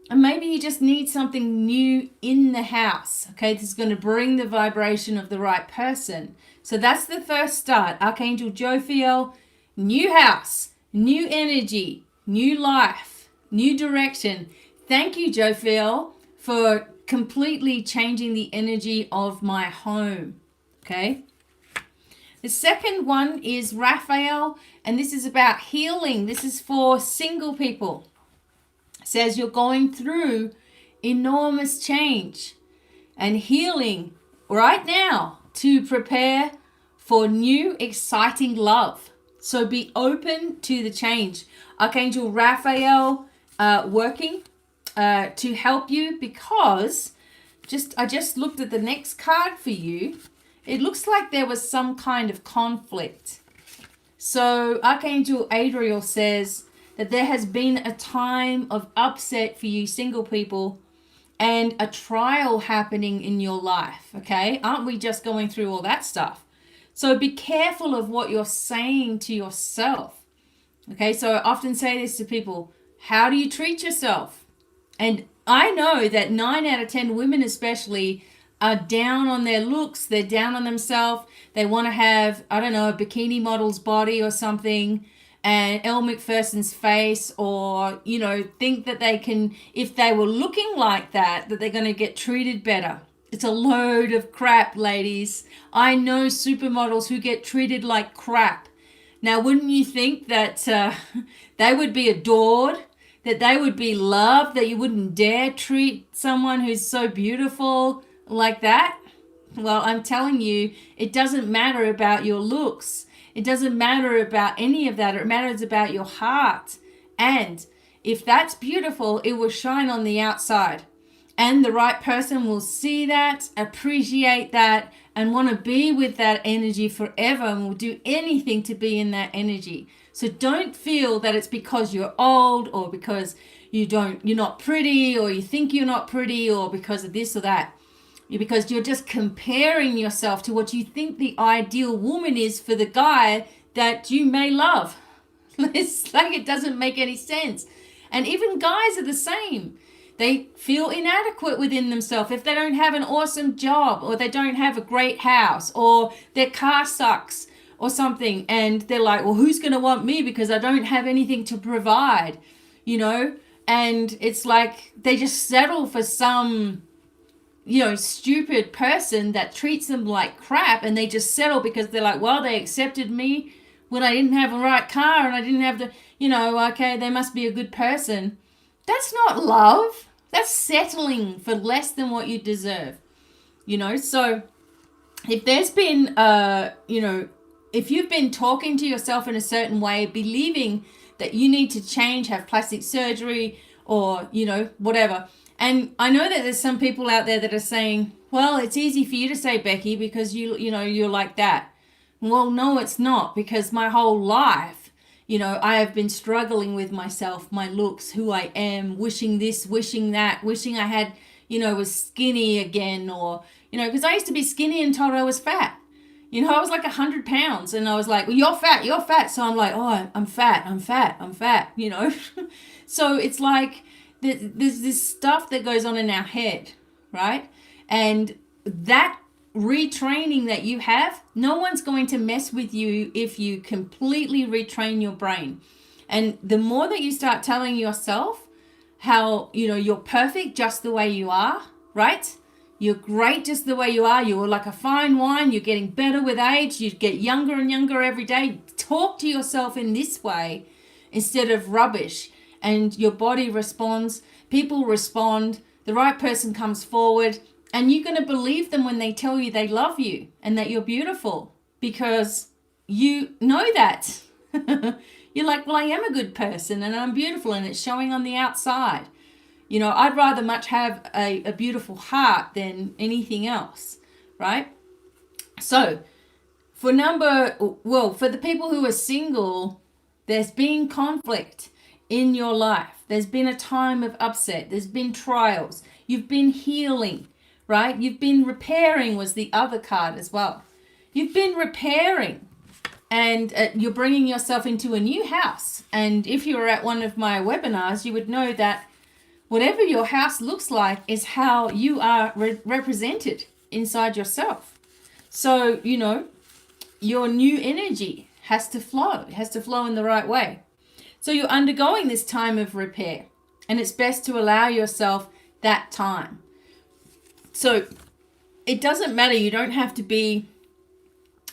And maybe you just need something new in the house, okay? This is going to bring the vibration of the right person. So that's the first start. Archangel Jophiel, new house, new energy, new life, new direction. Thank you, Jophiel, for completely changing the energy of my home, okay? The second one is Raphael, and this is about healing. This is for single people. It says you're going through enormous change. and healing right now to prepare for new, exciting love. So be open to the change. Archangel Raphael working to help you, because I just looked at the next card for you. It looks like there was some kind of conflict. So Archangel Adriel says that there has been a time of upset for you single people, and a trial happening in your life, okay? Aren't we just going through all that stuff? So be careful of what you're saying to yourself, okay? So I often say this to people: how do you treat yourself? And I know that 9 out of 10 women especially are down on their looks. They're down on themselves. They want to have, I don't know, a bikini model's body or something, and Elle Macpherson's face, or, you know, think that they can, if they were looking like that they're going to get treated better. It's a load of crap, ladies. I know supermodels who get treated like crap. Now, wouldn't you think that they would be adored, that they would be loved, that you wouldn't dare treat someone who's so beautiful like that? Well, I'm telling you, it doesn't matter about your looks. It doesn't matter about any of that. It matters about your heart. And if that's beautiful, it will shine on the outside. And the right person will see that, appreciate that, and want to be with that energy forever, and will do anything to be in that energy. So don't feel that it's because you're old, or because you're not pretty, or you think you're not pretty, or because of this or that. Because you're just comparing yourself to what you think the ideal woman is for the guy that you may love. It's like it doesn't make any sense. And even guys are the same. They feel inadequate within themselves if they don't have an awesome job, or they don't have a great house, or their car sucks or something. And they're like, well, who's going to want me because I don't have anything to provide, you know? And it's like they just settle for some, you know, stupid person that treats them like crap, and they just settle because they're like, well, they accepted me when I didn't have a right car and I didn't have the, you know, okay, they must be a good person. That's not love. That's settling for less than what you deserve, you know? So if there's been, you know, if you've been talking to yourself in a certain way, believing that you need to change, have plastic surgery, or, you know, whatever. And I know that there's some people out there that are saying, well, it's easy for you to say, Becky, because you know, you're like that. Well, no, it's not, because my whole life, you know, I have been struggling with myself, my looks, who I am, wishing this, wishing that, wishing I had, you know, was skinny again, or, you know, because I used to be skinny and told I was fat. You know, I was like 100 pounds, and I was like, well, you're fat, you're fat. So I'm like, oh, I'm fat, you know. So it's like there's this stuff that goes on in our head, right? And that retraining that you have, no one's going to mess with you if you completely retrain your brain. And the more that you start telling yourself how, you know, you're perfect just the way you are, right? You're great just the way you are. You're like a fine wine. You're getting better with age. You get younger and younger every day. Talk to yourself in this way instead of rubbish. And your body responds. People respond. The right person comes forward. And you're going to believe them when they tell you they love you and that you're beautiful, because you know that. You're like, well, I am a good person and I'm beautiful, and it's showing on the outside. You know, I'd rather much have a beautiful heart than anything else, right? So for the people who are single, there's been conflict in your life. There's been a time of upset. There's been trials. You've been healing, right? You've been repairing was the other card as well. You've been repairing, and you're bringing yourself into a new house. And if you were at one of my webinars, you would know that whatever your house looks like is how you are represented inside yourself. So, you know, your new energy has to flow. It has to flow in the right way. So you're undergoing this time of repair, and it's best to allow yourself that time. So it doesn't matter. You don't have to be,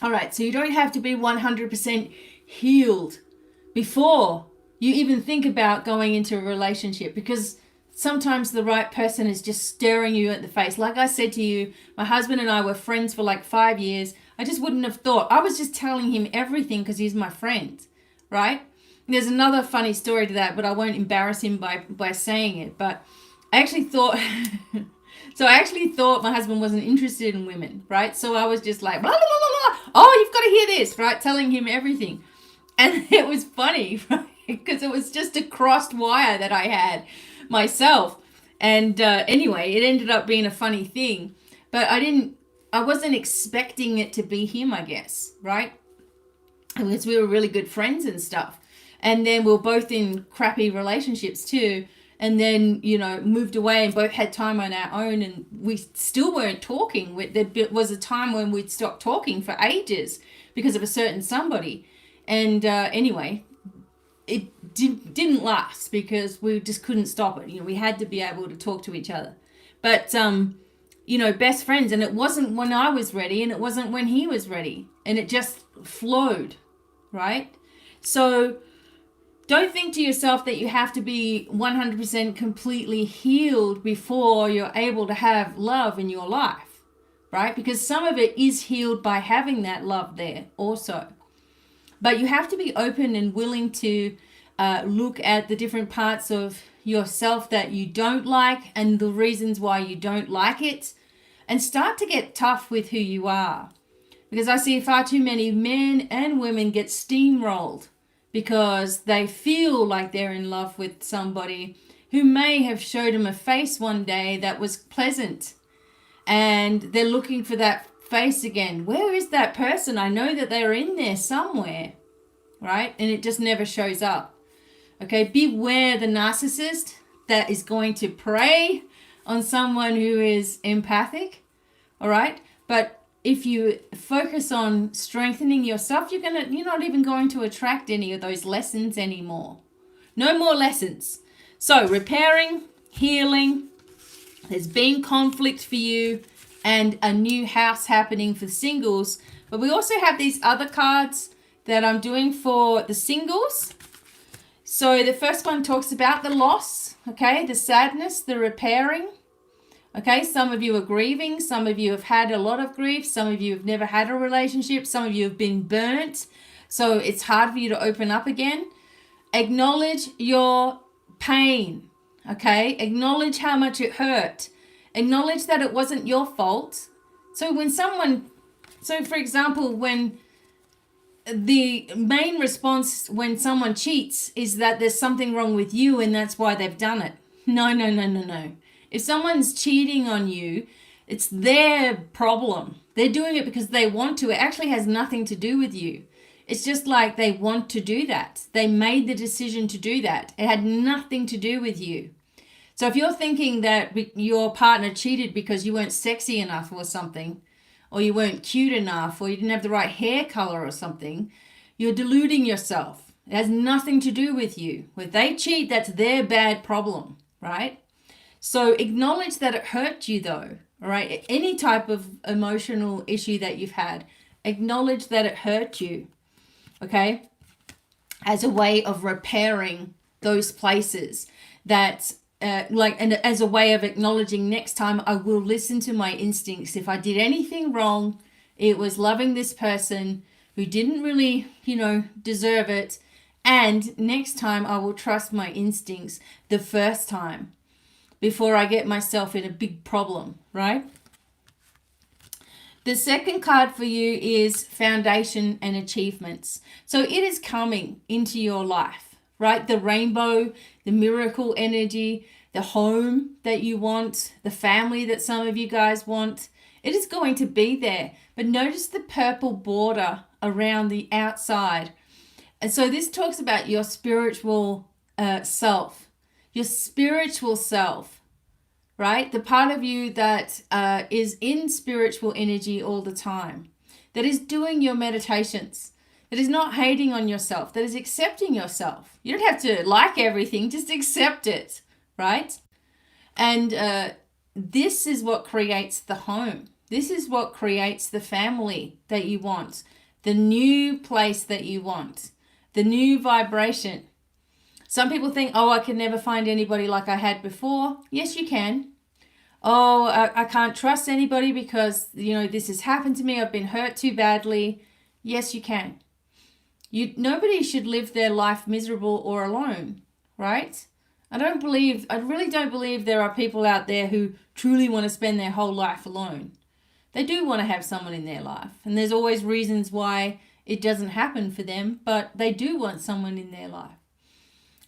all right, so you don't have to be 100% healed before you even think about going into a relationship, because sometimes the right person is just staring you at the face. Like I said to you, my husband and I were friends for like 5 years. I just wouldn't have thought. I was just telling him everything because he's my friend, right? There's another funny story to that, but I won't embarrass him by saying it. But I actually thought, so I actually thought my husband wasn't interested in women, right? So I was just like, blah, blah, blah, blah. Oh, you've got to hear this, right? Telling him everything. And it was funny, right? Because it was just a crossed wire that I had myself. And anyway, it ended up being a funny thing. But I wasn't expecting it to be him, I guess, right? Because we were really good friends and stuff. And then we were both in crappy relationships too. And then, moved away and both had time on our own, and we still weren't talking. There was a time when we'd stopped talking for ages because of a certain somebody. And anyway, it didn't last because we just couldn't stop it. We had to be able to talk to each other. But, best friends. And it wasn't when I was ready, and it wasn't when he was ready. And it just flowed, right? So don't think to yourself that you have to be 100% completely healed before you're able to have love in your life, right? Because some of it is healed by having that love there also. But you have to be open and willing to look at the different parts of yourself that you don't like and the reasons why you don't like it, and start to get tough with who you are. Because I see far too many men and women get steamrolled because they feel like they're in love with somebody who may have showed them a face one day that was pleasant. And they're looking for that face again. Where is that person? I know that they're in there somewhere, right? And it just never shows up. Okay, beware the narcissist that is going to prey on someone who is empathic, all right? But if you focus on strengthening yourself, you're not even going to attract any of those lessons anymore. No more lessons. So repairing, healing, there's been conflict for you, and a new house happening for singles. But we also have these other cards that I'm doing for the singles. So the first one talks about the loss, okay, the sadness, the repairing. Okay, some of you are grieving. Some of you have had a lot of grief. Some of you have never had a relationship. Some of you have been burnt. So it's hard for you to open up again. Acknowledge your pain. Okay, acknowledge how much it hurt. Acknowledge that it wasn't your fault. So for example, when the main response when someone cheats is that there's something wrong with you and that's why they've done it. No. If someone's cheating on you, it's their problem. They're doing it because they want to. It actually has nothing to do with you. It's just like they want to do that. They made the decision to do that. It had nothing to do with you. So if you're thinking that your partner cheated because you weren't sexy enough or something, or you weren't cute enough, or you didn't have the right hair color or something, you're deluding yourself. It has nothing to do with you. When they cheat, that's their bad problem, right? So acknowledge that it hurt you though, all right? Any type of emotional issue that you've had, acknowledge that it hurt you, okay? As a way of repairing those places that, and as a way of acknowledging next time I will listen to my instincts. If I did anything wrong, it was loving this person who didn't really, deserve it. And next time I will trust my instincts the first time, before I get myself in a big problem, right? The second card for you is foundation and achievements. So it is coming into your life, right? The rainbow, the miracle energy, the home that you want, the family that some of you guys want. It is going to be there. But notice the purple border around the outside. And so this talks about your spiritual self. Your spiritual self, right? The part of you that is in spiritual energy all the time, that is doing your meditations, that is not hating on yourself, that is accepting yourself. You don't have to like everything, just accept it, right? And this is what creates the home. This is what creates the family that you want, the new place that you want, the new vibration. Some people think, oh, I can never find anybody like I had before. Yes, you can. Oh, I can't trust anybody because, this has happened to me. I've been hurt too badly. Yes, you can. Nobody should live their life miserable or alone, right? I really don't believe there are people out there who truly want to spend their whole life alone. They do want to have someone in their life, and there's always reasons why it doesn't happen for them, but they do want someone in their life.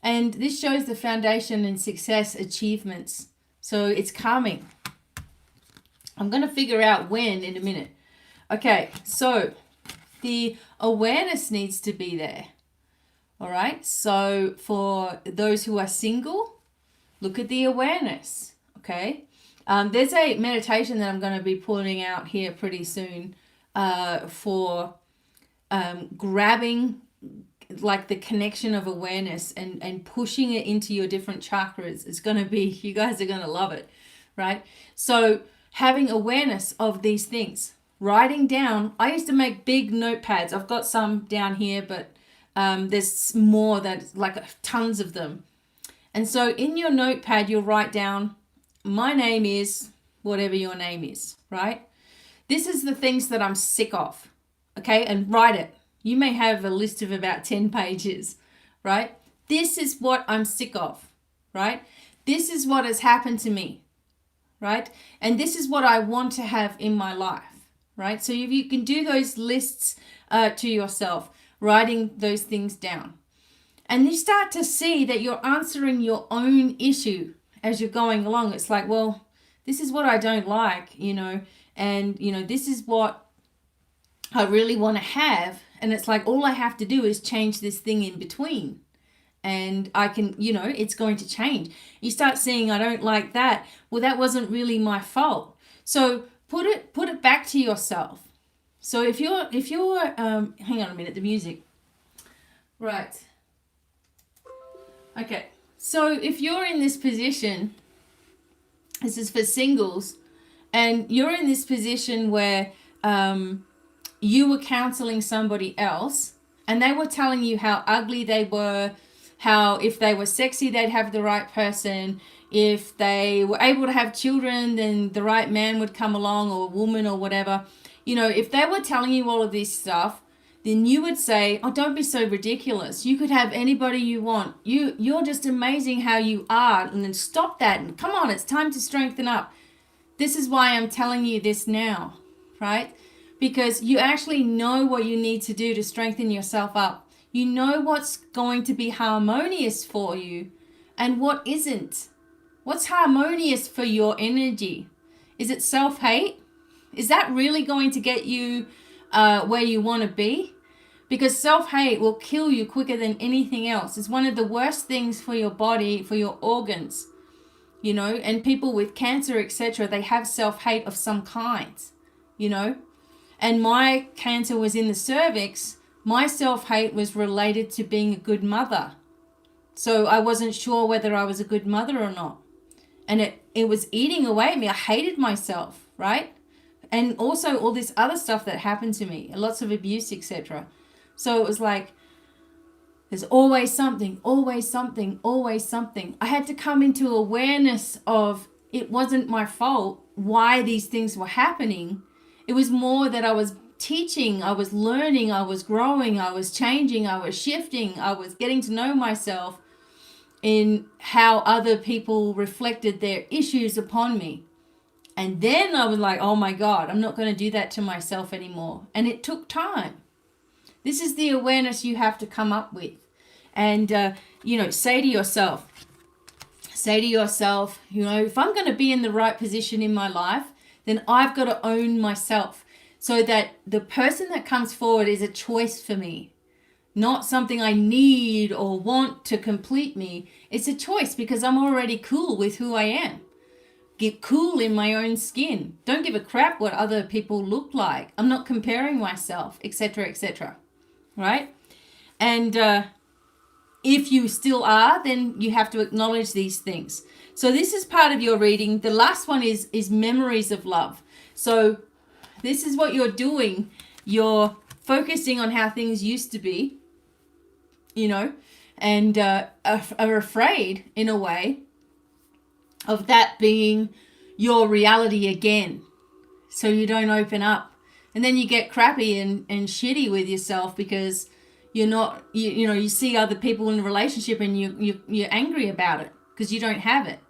And this shows the foundation in success achievements. So it's coming. I'm going to figure out when in a minute. Okay, so the awareness needs to be there. All right, so for those who are single, look at the awareness. Okay, there's a meditation that I'm going to be putting out here pretty soon for grabbing like the connection of awareness and pushing it into your different chakras. It's going to be, you guys are going to love it, right? So having awareness of these things, writing down. I used to make big notepads. I've got some down here, but there's more, that like tons of them. And so in your notepad, you'll write down, my name is whatever your name is, right? This is the things that I'm sick of, okay? And write it. You may have a list of about 10 pages, right? This is what I'm sick of, right? This is what has happened to me, right? And this is what I want to have in my life, right? So if you can do those lists to yourself, writing those things down, and you start to see that you're answering your own issue as you're going along. It's like, well, this is what I don't like, and, this is what I really want to have. And it's like, all I have to do is change this thing in between. And I can, it's going to change. You start seeing, I don't like that. Well, that wasn't really my fault. So put it back to yourself. So if you're, hang on a minute, the music. Right. Okay. So if you're in this position, this is for singles, and you're in this position where, you were counseling somebody else and they were telling you how ugly they were, how if they were sexy, they'd have the right person. If they were able to have children, then the right man would come along, or a woman or whatever. If they were telling you all of this stuff, then you would say, oh, don't be so ridiculous. You could have anybody you want. You're just amazing how you are. And then stop that. And come on, it's time to strengthen up. This is why I'm telling you this now, right? Because you actually know what you need to do to strengthen yourself up. You know what's going to be harmonious for you and what isn't. What's harmonious for your energy? Is it self-hate? Is that really going to get you where you want to be? Because self-hate will kill you quicker than anything else. It's one of the worst things for your body, for your organs. And people with cancer, etc., they have self-hate of some kind, And my cancer was in the cervix. My self-hate was related to being a good mother. So I wasn't sure whether I was a good mother or not. And it was eating away at me. I hated myself, right? And also all this other stuff that happened to me, lots of abuse, etc. So it was like, there's always something, always something, always something. I had to come into awareness of it wasn't my fault why these things were happening. It was more that I was teaching, I was learning, I was growing, I was changing, I was shifting, I was getting to know myself in how other people reflected their issues upon me. And then I was like, oh my God, I'm not going to do that to myself anymore. And it took time. This is the awareness you have to come up with. And, say to yourself, if I'm going to be in the right position in my life, then I've got to own myself so that the person that comes forward is a choice for me, not something I need or want to complete me. It's a choice because I'm already cool with who I am. Get cool in my own skin. Don't give a crap what other people look like. I'm not comparing myself, etc., etc. Right? And if you still are, then you have to acknowledge these things. So this is part of your reading. The last one is memories of love. So this is what you're doing. You're focusing on how things used to be, and are afraid, in a way, of that being your reality again. So you don't open up. And then you get crappy and shitty with yourself because you're not, you see other people in a relationship and you're angry about it because you don't have it,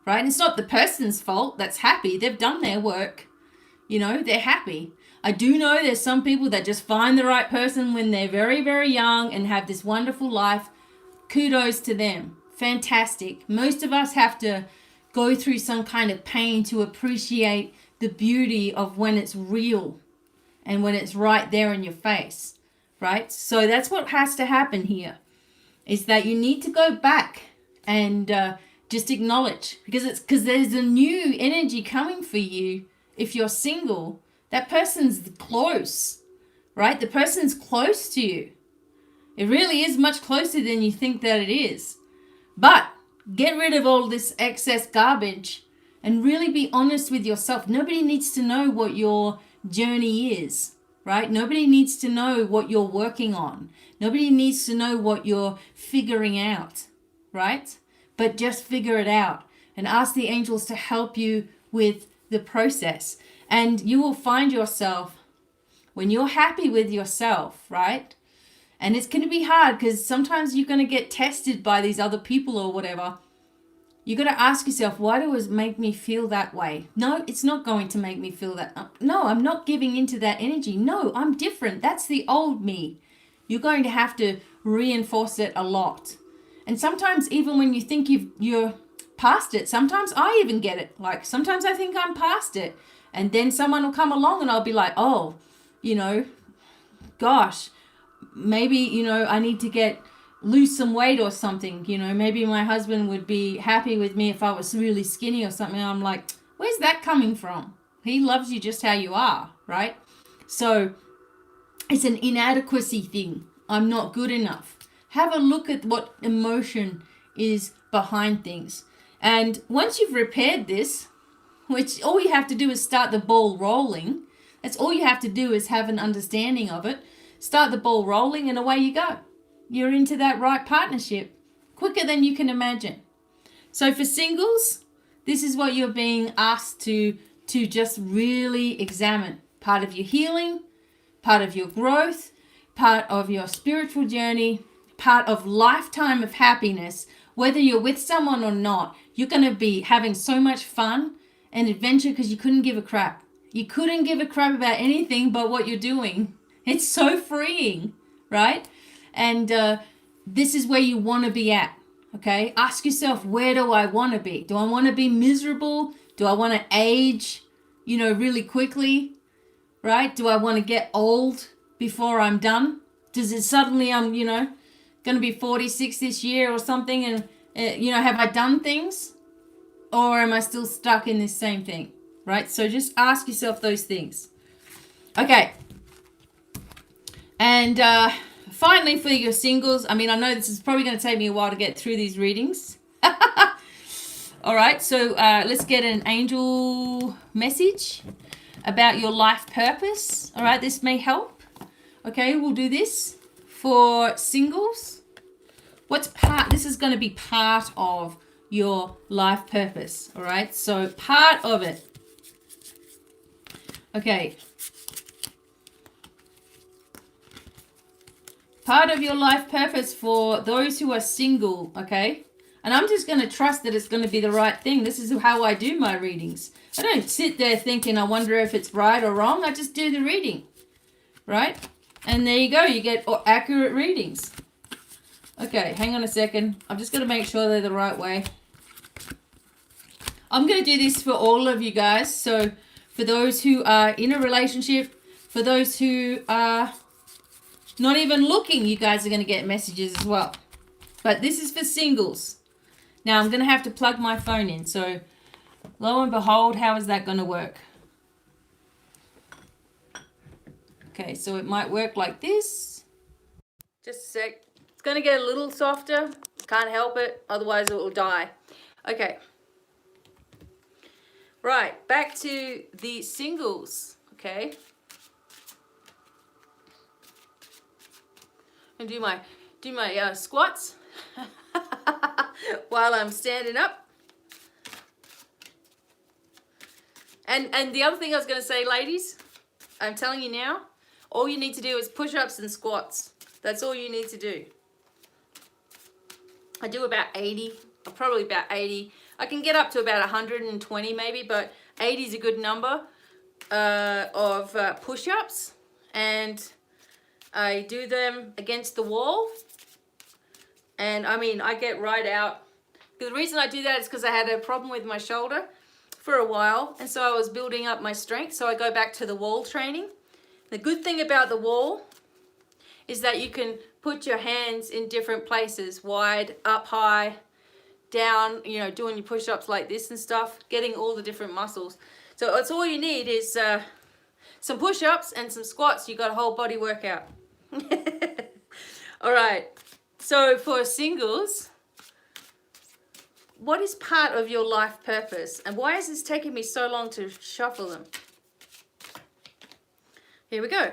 right? And it's not the person's fault that's happy. They've done their work, they're happy. I do know there's some people that just find the right person when they're very, very young and have this wonderful life. Kudos to them. Fantastic. Most of us have to go through some kind of pain to appreciate the beauty of when it's real and when it's right there in your face, right? So that's what has to happen here, is that you need to go back and just acknowledge, because there's a new energy coming for you. If you're single, that person's close, right? The person's close to you. It really is much closer than you think that it is. But get rid of all this excess garbage and really be honest with yourself. Nobody needs to know what your journey is, right? Nobody needs to know what you're working on. Nobody needs to know what you're figuring out, right? But just figure it out and ask the angels to help you with the process. And you will find yourself, when you're happy with yourself, right? And it's going to be hard because sometimes you're going to get tested by these other people or whatever. You got to ask yourself, why does it make me feel that way? No, it's not going to make me feel that. No, I'm not giving into that energy. No, I'm different. That's the old me. You're going to have to reinforce it a lot. And sometimes even when you think you're past it, sometimes I even get it. Like sometimes I think I'm past it. And then someone will come along and I'll be like, oh, gosh, maybe, I need to lose some weight or something. Maybe my husband would be happy with me if I was really skinny or something. I'm like, where's that coming from? He loves you just how you are, right? So it's an inadequacy thing. I'm not good enough. Have a look at what emotion is behind things. And once you've repaired this, which all you have to do is start the ball rolling. That's all you have to do is have an understanding of it. Start the ball rolling and away you go. You're into that right partnership quicker than you can imagine. So for singles, this is what you're being asked to just really examine. Part of your healing, part of your growth, part of your spiritual journey, part of lifetime of happiness. Whether you're with someone or not, you're going to be having so much fun and adventure because you couldn't give a crap. You couldn't give a crap about anything but what you're doing. It's so freeing, right? And this is where you want to be at, okay? Ask yourself, where do I want to be? Do I want to be miserable? Do I want to age, really quickly, right? Do I want to get old before I'm done? Does it suddenly I'm, going to be 46 this year or something and, have I done things? Or am I still stuck in this same thing, right? So just ask yourself those things. Okay. And finally, for your singles, I know this is probably going to take me a while to get through these readings. All right, so let's get an angel message about your life purpose. All right, this may help. Okay, we'll do this for singles. This is going to be part of your life purpose. All right, so part of it. Okay. Part of your life purpose for those who are single, okay? And I'm just going to trust that it's going to be the right thing. This is how I do my readings. I don't sit there thinking, I wonder if it's right or wrong. I just do the reading, right? And there you go. You get accurate readings. Okay, hang on a second. I'm just going to make sure they're the right way. I'm going to do this for all of you guys. So for those who are in a relationship, for those who are not even looking, you guys are going to get messages as well. But this is for singles. Now I'm going to have to plug my phone in. So lo and behold, how is that going to work? Okay, so it might work like this. Just a sec. It's going to get a little softer. Can't help it. Otherwise it will die. Okay. Right, back to the singles. Okay. And do my do my squats while I'm standing up. And the other thing I was going to say, ladies, I'm telling you now, all you need to do is push-ups and squats. That's all you need to do. I do about 80, probably about 80. I can get up to about 120 maybe, but 80 is a good number of push-ups. And I do them against the wall. And I mean, I get right out. The reason I do that is because I had a problem with my shoulder for a while. And so I was building up my strength. So I go back to the wall training. The good thing about the wall is that you can put your hands in different places, wide, up high, down, you know, doing your push-ups like this and stuff, getting all the different muscles. So that's all you need is some push-ups and some squats. You got a whole body workout. All right. So for singles, what is part of your life purpose? And why is this taking me so long to shuffle them? Here we go.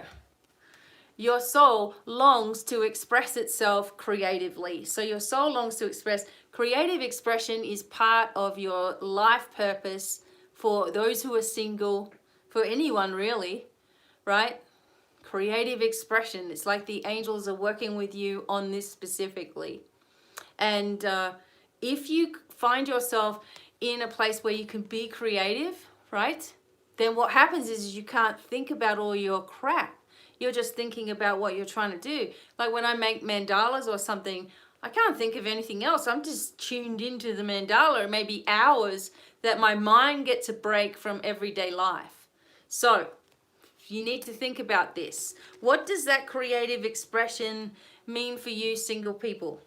Your soul longs to express itself creatively. So your soul longs to express. Creative expression is part of your life purpose for those who are single, for anyone really, right? Creative expression. It's like the angels are working with you on this specifically. And if you find yourself in a place where you can be creative, right? Then what happens is you can't think about all your crap. You're just thinking about what you're trying to do. Like when I make mandalas or something, I can't think of anything else. I'm just tuned into the mandala, maybe hours that my mind gets a break from everyday life. So you need to think about this. What does that creative expression mean for you single people?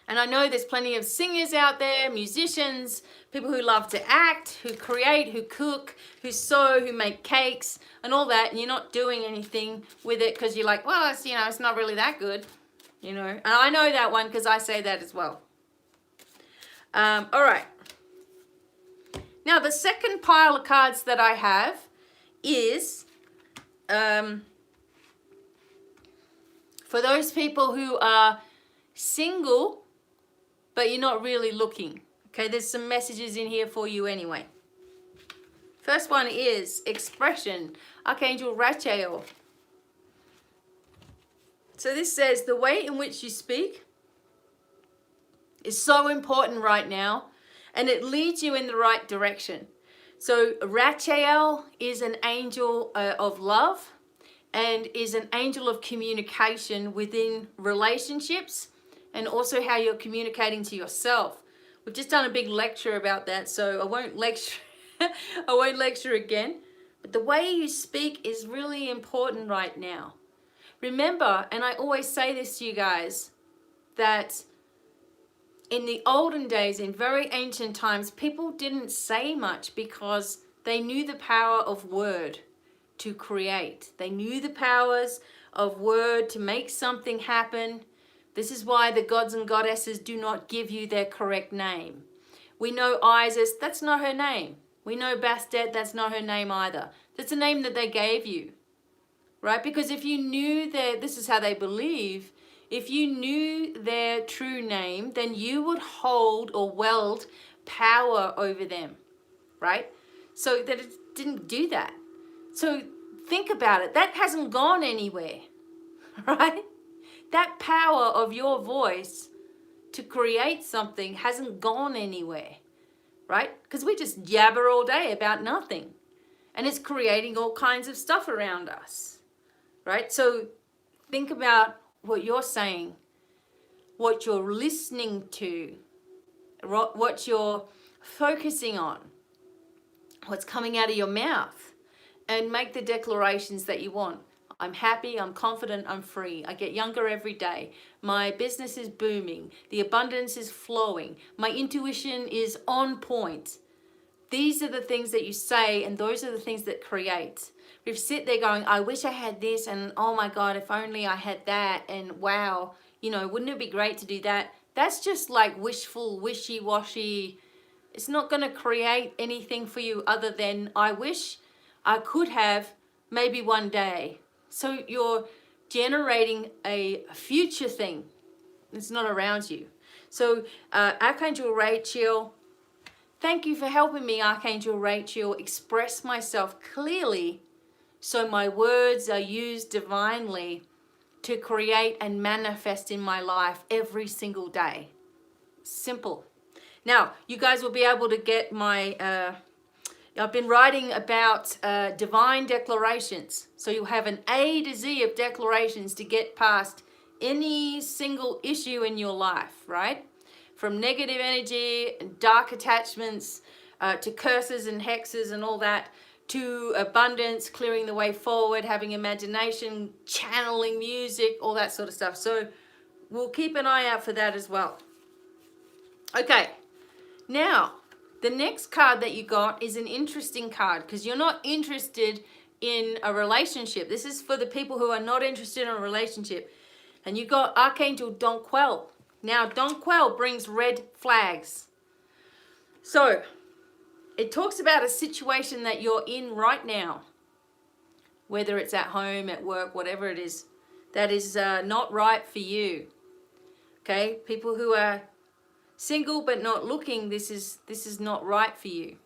And I know there's plenty of singers out there, musicians, people who love to act, who create, who cook, who sew, who make cakes and all that. And you're not doing anything with it because you're like, well, it's, you know, it's not really that good, you know. And I know that one because I say that as well. All right. Now, the second pile of cards that I have is for those people who are single, but you're not really looking. Okay, there's some messages in here for you anyway. First one is expression, Archangel Raphael. So this says the way in which you speak is so important right now, and it leads you in the right direction. So Raphael is an angel of love and is an angel of communication within relationships, and also how you're communicating to yourself. We've just done a big lecture about that, so I won't lecture I won't lecture again. But the way you speak is really important right now. Remember, and I always say this to you guys, that in the olden days, in very ancient times, people didn't say much because they knew the power of word to create. They knew the powers of word to make something happen. This is why the gods and goddesses do not give you their correct name. We know Isis, that's not her name. We know Bastet, that's not her name either. That's a name that they gave you, right? Because if you knew this is how they believe, if you knew their true name, then you would hold or wield power over them, right? So that it didn't do that. So think about it. That hasn't gone anywhere, right? That power of your voice to create something hasn't gone anywhere, right? Because we just jabber all day about nothing. And it's creating all kinds of stuff around us, right? So think about what you're saying, what you're listening to, what you're focusing on, what's coming out of your mouth, and make the declarations that you want. I'm happy, I'm confident, I'm free. I get younger every day. My business is booming. The abundance is flowing. My intuition is on point. These are the things that you say, and those are the things that create. If you sit there going, I wish I had this, and oh my God, if only I had that, and wow, you know, wouldn't it be great to do that? That's just like wishful, wishy-washy. It's not going to create anything for you other than I wish I could have maybe one day. So you're generating a future thing. It's not around you. So Archangel Rachel, thank you for helping me, Archangel Rachel, express myself clearly so my words are used divinely to create and manifest in my life every single day. Simple. Now, you guys will be able to get my, I've been writing about divine declarations. So you'll have an A to Z of declarations to get past any single issue in your life, right? From negative energy, dark attachments, to curses and hexes and all that, to abundance, clearing the way forward, having imagination, channeling music, all that sort of stuff. So we'll keep an eye out for that as well. Okay, now the next card that you got is an interesting card because you're not interested in a relationship. This is for the people who are not interested in a relationship. And you got Archangel Donquel. Now, Donquel brings red flags. So, it talks about a situation that you're in right now, whether it's at home, at work, whatever it is, that is not right for you. Okay, people who are single but not looking, this is not right for you.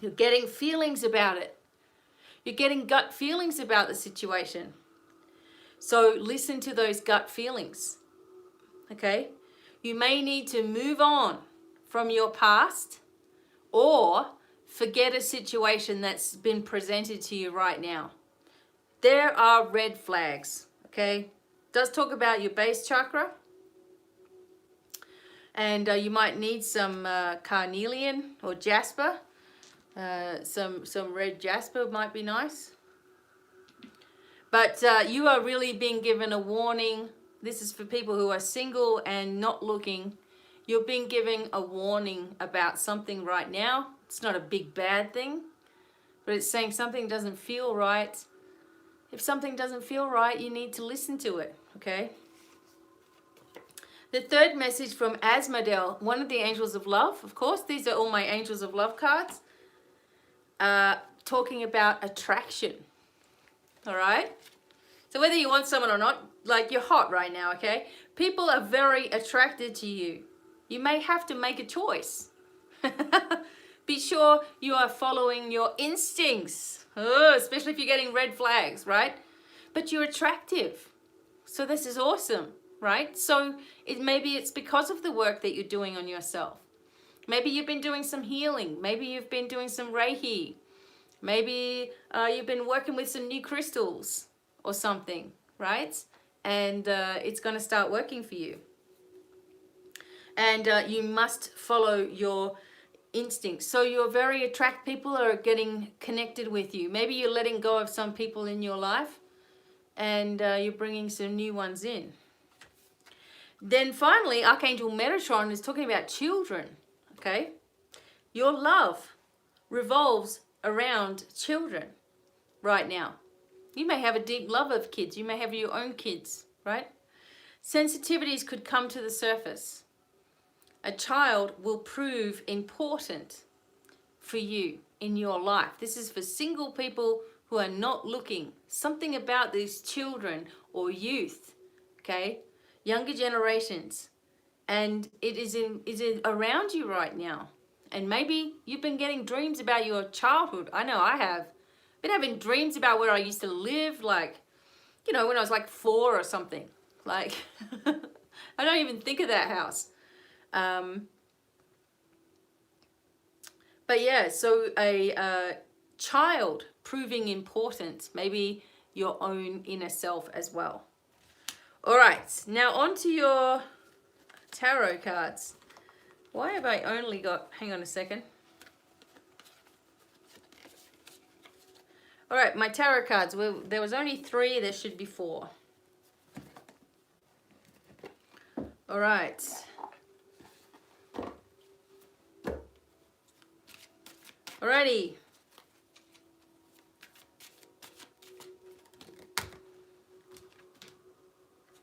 You're getting feelings about it. You're getting gut feelings about the situation. So listen to those gut feelings. Okay, you may need to move on from your past or forget a situation that's been presented to you right now. There are red flags, okay? It does talk about your base chakra. And you might need some carnelian or jasper. Some red jasper might be nice. But you are really being given a warning. This is for people who are single and not looking. You're being given a warning about something right now. It's not a big bad thing, but it's saying something doesn't feel right. If something doesn't feel right, you need to listen to it, okay? The third message from Asmodel, one of the angels of love, of course, these are all my angels of love cards, talking about attraction, all right? So whether you want someone or not, like you're hot right now, okay? People are very attracted to you. You may have to make a choice. Be sure you are following your instincts, especially if you're getting red flags, right? But you're attractive. So this is awesome, right? So maybe it's because of the work that you're doing on yourself. Maybe you've been doing some healing. Maybe you've been doing some Reiki. Maybe you've been working with some new crystals or something, right? And it's going to start working for you. And you must follow your instincts. So you're very attracted. People are getting connected with you. Maybe you're letting go of some people in your life and you're bringing some new ones in. Then finally, Archangel Metatron is talking about children, okay? Your love revolves around children right now. You may have a deep love of kids. You may have your own kids, right? Sensitivities could come to the surface. A child will prove important for you in your life. This is for single people who are not looking. Something about these children or youth, okay? Younger generations. And it is around you right now. And maybe you've been getting dreams about your childhood. I know I have. Been having dreams about where I used to live, like, you know, when I was like 4 or something. Like, I don't even think of that house. But yeah, so a child proving important, maybe your own inner self as well. All right, now on to your tarot cards. Why have I only got, hang on a second. All right, my tarot cards, well, there was only 3, there should be 4. All right. Alrighty.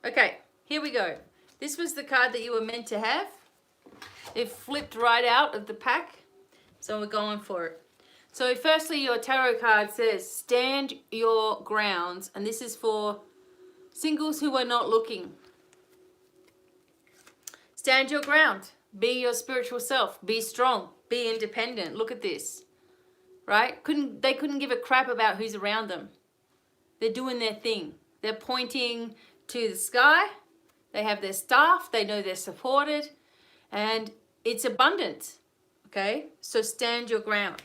Okay, here we go. This was the card that you were meant to have. It flipped right out of the pack, so we're going for it. So firstly, your tarot card says, stand your grounds. And this is for singles who are not looking. Stand your ground. Be your spiritual self. Be strong. Be independent. Look at this. Right? They couldn't give a crap about who's around them. They're doing their thing. They're pointing to the sky. They have their staff. They know they're supported. And it's abundant. Okay? So stand your ground.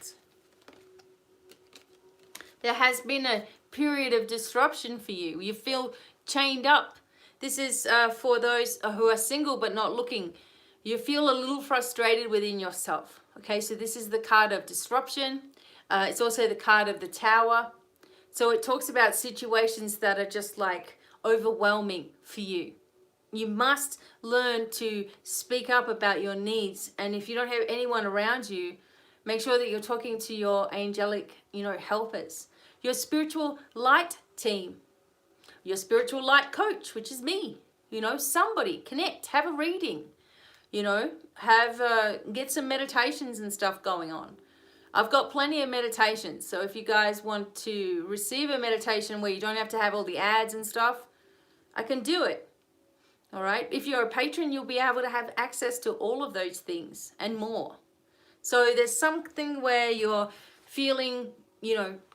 There has been a period of disruption for you. You feel chained up. This is for those who are single but not looking. You feel a little frustrated within yourself. Okay, so this is the card of disruption. It's also the card of the Tower. So it talks about situations that are just like overwhelming for you. You must learn to speak up about your needs. And if you don't have anyone around you, make sure that you're talking to your angelic, helpers. Your spiritual light team. Your spiritual light coach, which is me. Somebody. Connect. Have a reading. Get some meditations and stuff going on. I've got plenty of meditations. So if you guys want to receive a meditation where you don't have to have all the ads and stuff, I can do it. All right. If you're a patron, you'll be able to have access to all of those things and more. So there's something where you're feeling,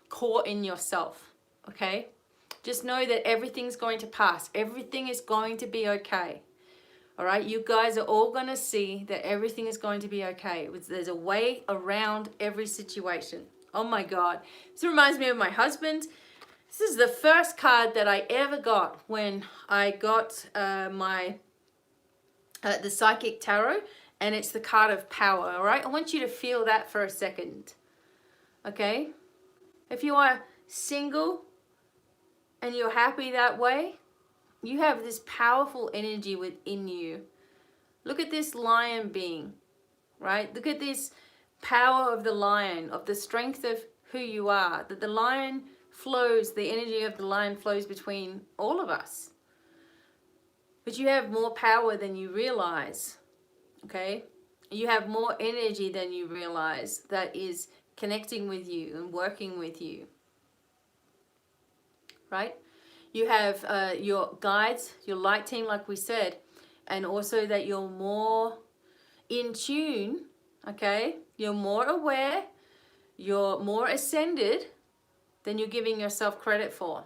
caught in yourself. Okay. Just know that everything's going to pass. Everything is going to be okay. All right. You guys are all going to see that everything is going to be okay. There's a way around every situation. Oh my God. This reminds me of my husband. This is the first card that I ever got when I got the Psychic Tarot, and it's the card of power, all right? I want you to feel that for a second, okay? If you are single and you're happy that way, you have this powerful energy within you. Look at this lion being, right? Look at this power of the lion, of the strength of who you are, that the lion flows, the energy of the lion flows between all of us. But you have more power than you realize, okay? You have more energy than you realize that is connecting with you and working with you, right? You have your guides, your light team, like we said, and also that you're more in tune, okay? You're more aware, you're more ascended than you're giving yourself credit for.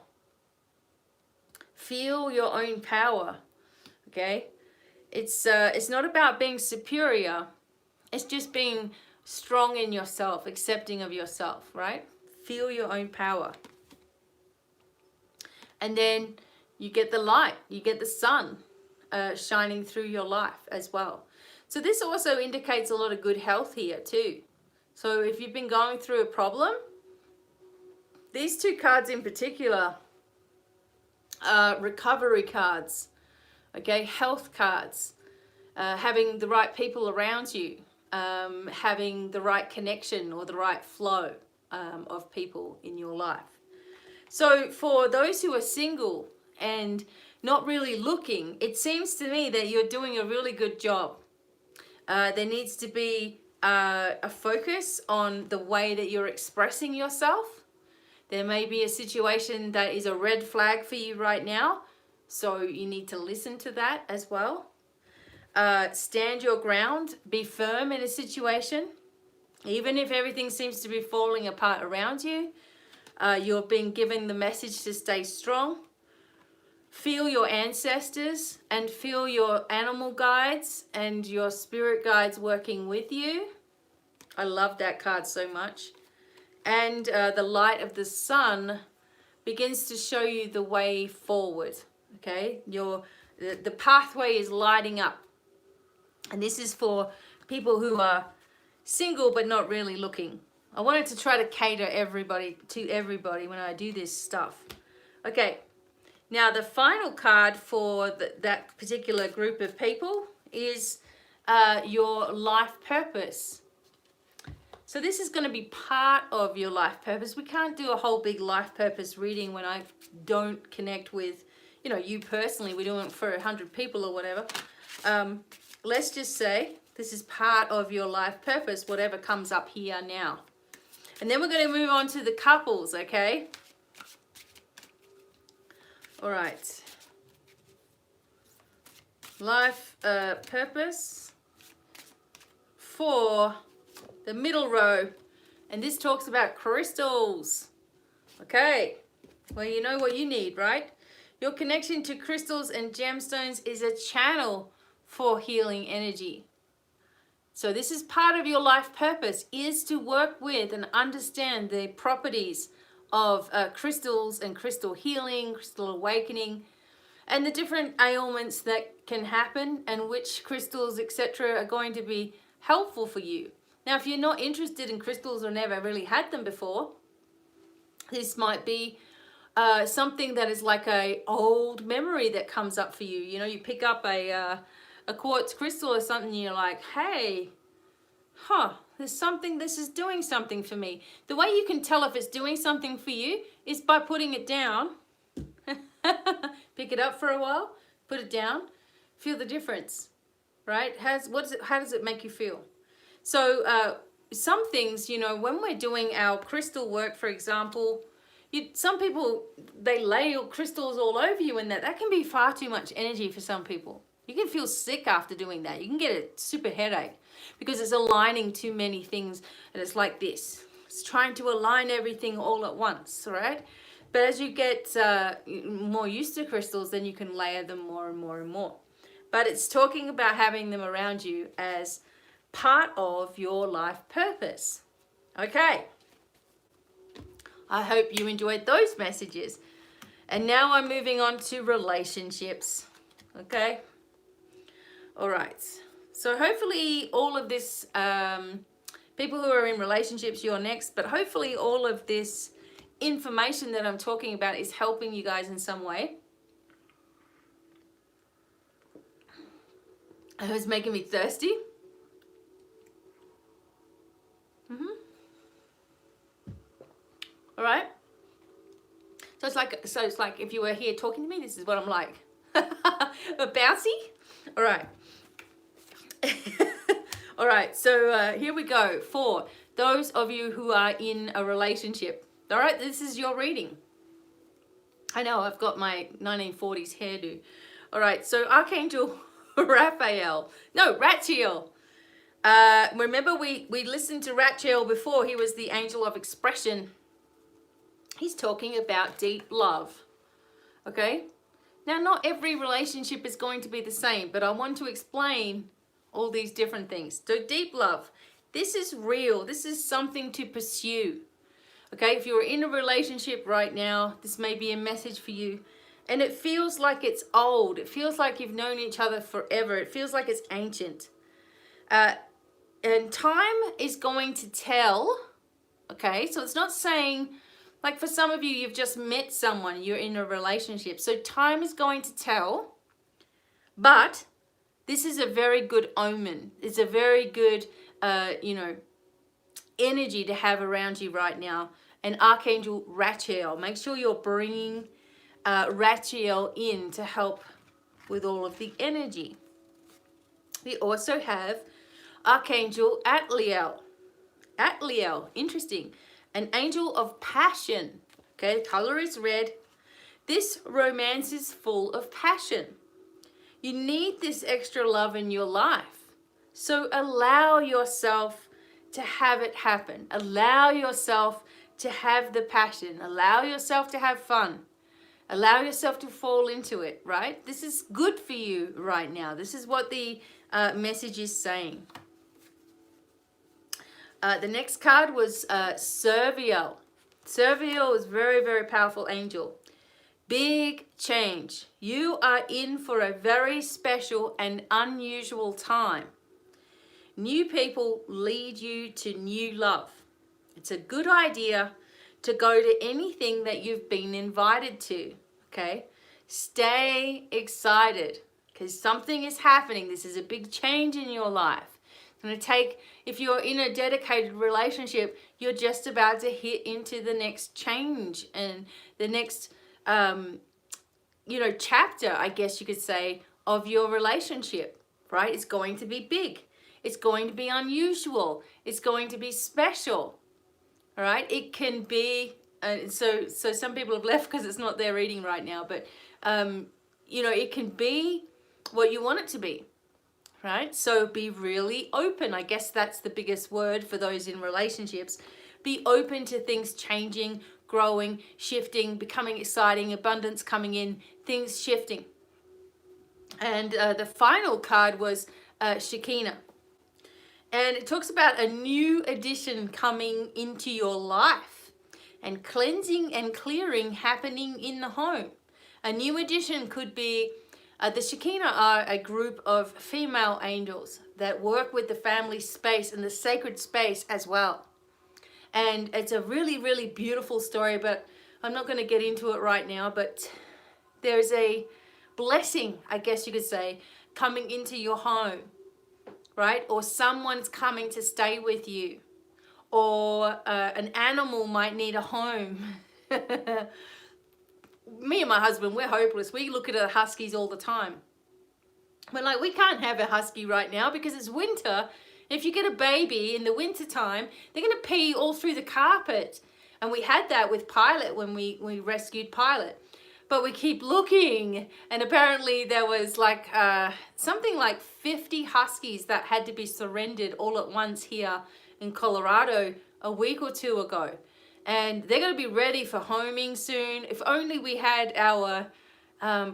Feel your own power, okay? It's not about being superior. It's just being strong in yourself, accepting of yourself, right? Feel your own power. And then you get the light, you get the sun shining through your life as well. So this also indicates a lot of good health here too. So if you've been going through a problem, these two cards in particular are recovery cards, okay, health cards, having the right people around you, having the right connection or the right flow of people in your life. So for those who are single and not really looking, it seems to me that you're doing a really good job. There needs to be a focus on the way that you're expressing yourself. There may be a situation that is a red flag for you right now, so you need to listen to that as well. Stand your ground, be firm in a situation. Even if everything seems to be falling apart around you, you're being given the message to stay strong. Feel your ancestors and feel your animal guides and your spirit guides working with you. I love that card so much. And the light of the sun begins to show you the way forward, okay? The pathway is lighting up. And this is for people who are single but not really looking. I wanted to try to cater to everybody when I do this stuff. Okay, now the final card for that particular group of people is your life purpose. So this is going to be part of your life purpose. We can't do a whole big life purpose reading when I don't connect with, you personally. We're doing it for 100 people or whatever. Let's just say this is part of your life purpose, whatever comes up here now. And then we're going to move on to the couples, okay? All right. Life purpose for the middle row. And this talks about crystals. Okay. Well, you know what you need, right? Your connection to crystals and gemstones is a channel for healing energy. So this is part of your life purpose, is to work with and understand the properties of crystals and crystal healing, crystal awakening, and the different ailments that can happen and which crystals, etc., are going to be helpful for you. Now, if you're not interested in crystals or never really had them before, this might be something that is like a old memory that comes up for you. You know, you pick up a quartz crystal or something, and you're like, hey, there's something, this is doing something for me. The way you can tell if it's doing something for you is by putting it down. Pick it up for a while, put it down, feel the difference, right? How does it make you feel? So some things, you know, when we're doing our crystal work, for example, some people, they lay crystals all over you, and that can be far too much energy for some people. You can feel sick after doing that. You can get a super headache because it's aligning too many things, and it's like this. It's trying to align everything all at once, all right? But as you get more used to crystals, then you can layer them more and more and more. But it's talking about having them around you as part of your life purpose. Okay. I hope you enjoyed those messages. And now I'm moving on to relationships. Okay. All right. So hopefully all of this, people who are in relationships, you're next, but hopefully all of this information that I'm talking about is helping you guys in some way. It was making me thirsty. All right. So it's like if you were here talking to me, this is what I'm like. A bouncy. All right. All right. So here we go. For those of you who are in a relationship. All right. This is your reading. I know I've got my 1940s hairdo. All right. So Archangel Raphael. No, Ratchiel. Remember we listened to Ratchiel before. He was the angel of expression. He's talking about deep love. Okay? Now, not every relationship is going to be the same, but I want to explain all these different things. So deep love, this is real. This is something to pursue. Okay? If you're in a relationship right now, this may be a message for you. And it feels like it's old. It feels like you've known each other forever. It feels like it's ancient. And time is going to tell. Okay? So it's not saying... Like for some of you, you've just met someone, you're in a relationship. So time is going to tell, but this is a very good omen. It's a very good, energy to have around you right now. And Archangel Ratchiel, make sure you're bringing Ratchiel in to help with all of the energy. We also have Archangel Atliel. Atliel, interesting. An angel of passion. Okay, color is red. This romance is full of passion. You need this extra love in your life. So allow yourself to have it happen. Allow yourself to have the passion. Allow yourself to have fun. Allow yourself to fall into it, right? This is good for you right now. This is what the message is saying. The next card was Serviel. Serviel is very, very powerful angel. Big change. You are in for a very special and unusual time. New people lead you to new love. It's a good idea to go to anything that you've been invited to, okay? Stay excited because something is happening. This is a big change in your life. Going to take, if you're in a dedicated relationship, you're just about to hit into the next change and the next, chapter, I guess you could say, of your relationship, right? It's going to be big. It's going to be unusual. It's going to be special. All right, it can be, so some people have left because it's not their reading right now, but you know, it can be what you want it to be, right? So be really open. I guess that's the biggest word for those in relationships. Be open to things changing, growing, shifting, becoming exciting, abundance coming in, things shifting. And the final card was Shekinah. And it talks about a new addition coming into your life and cleansing and clearing happening in the home. A new addition could be the Shekinah are a group of female angels that work with the family space and the sacred space as well. And it's a really, really beautiful story, but I'm not going to get into it right now. But there's a blessing, I guess you could say, coming into your home, right? Or someone's coming to stay with you, or an animal might need a home. Me and my husband, we're hopeless. We look at the huskies all the time. We're like, we can't have a husky right now because it's winter. If you get a baby in the winter time, they're going to pee all through the carpet. And we had that with Pilot when we rescued Pilot. But we keep looking, and apparently there was like something like 50 huskies that had to be surrendered all at once here in Colorado a week or two ago. And they're going to be ready for homing soon. If only we had our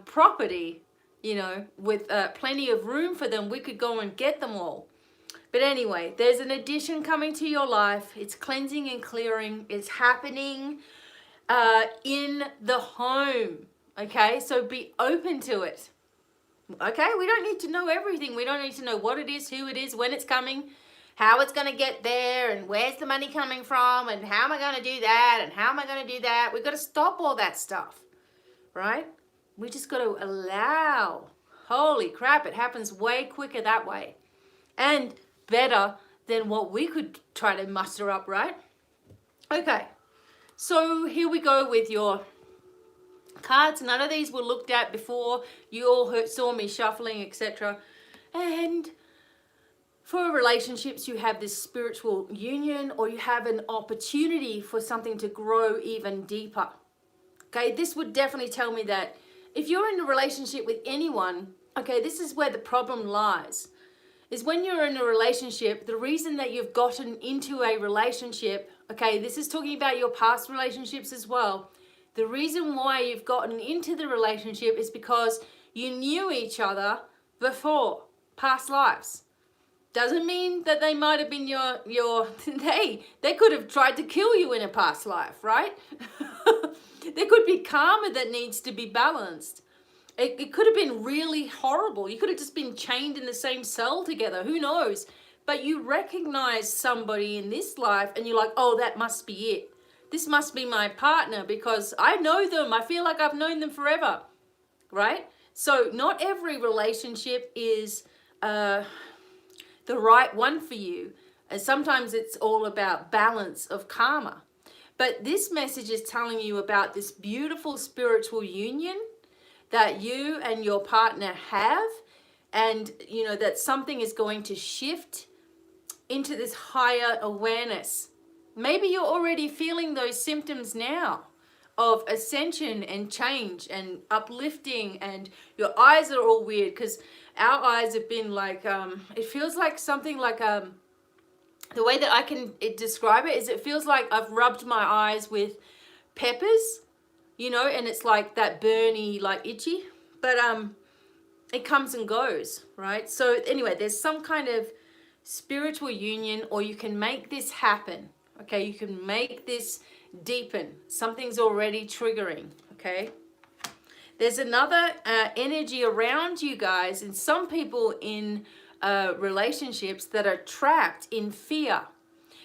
property, you know, with plenty of room for them, we could go and get them all. But anyway, there's an addition coming to your life. It's cleansing and clearing. It's happening in the home. Okay, so be open to it. Okay, we don't need to know everything. We don't need to know what it is, who it is, when it's coming, how it's going to get there, and where's the money coming from, and how am I going to do that, and how am I going to do that. We've got to stop all that stuff, right? We just got to allow. Holy crap, it happens way quicker that way. And better than what we could try to muster up, right? Okay, so here we go with your cards. None of these were looked at before. You all saw me shuffling, etc. And for relationships, you have this spiritual union, or you have an opportunity for something to grow even deeper. Okay, this would definitely tell me that if you're in a relationship with anyone, okay, this is where the problem lies. Is when you're in a relationship, the reason that you've gotten into a relationship, okay, this is talking about your past relationships as well. The reason why you've gotten into the relationship is because you knew each other before, past lives. Doesn't mean that they might have been your they could have tried to kill you in a past life, right? There could be karma that needs to be balanced. It could have been really horrible. You could have just been chained in the same cell together. Who knows? But you recognize somebody in this life and you're like, oh, that must be it. This must be my partner because I know them. I feel like I've known them forever, right? So not every relationship is the right one for you. And sometimes it's all about balance of karma. But this message is telling you about this beautiful spiritual union that you and your partner have, and you know that something is going to shift into this higher awareness. Maybe you're already feeling those symptoms now of ascension and change and uplifting, and your eyes are all weird because our eyes have been like, it feels like something like, the way that I can describe it is it feels like I've rubbed my eyes with peppers, you know, and it's like that burny, like itchy, but it comes and goes, right? So anyway, there's some kind of spiritual union, or you can make this happen, okay? You can make this deepen. Something's already triggering, okay? There's another energy around you guys, and some people in relationships that are trapped in fear.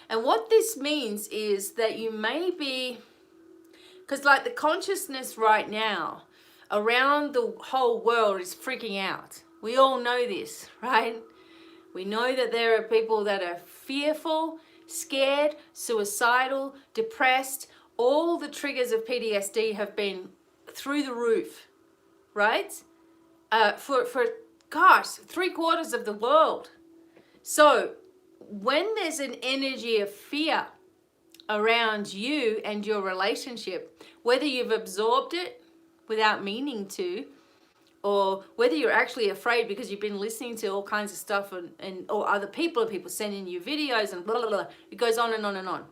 And what this means is that you may be, because like the consciousness right now around the whole world is freaking out. We all know this, right? We know that there are people that are fearful, scared, suicidal, depressed. All the triggers of PTSD have been through the roof, right? For gosh, 3/4 of the world. So when there's an energy of fear, around you and your relationship, whether you've absorbed it without meaning to, or whether you're actually afraid because you've been listening to all kinds of stuff and or other people sending you videos and blah, blah, blah. It goes on and on and on.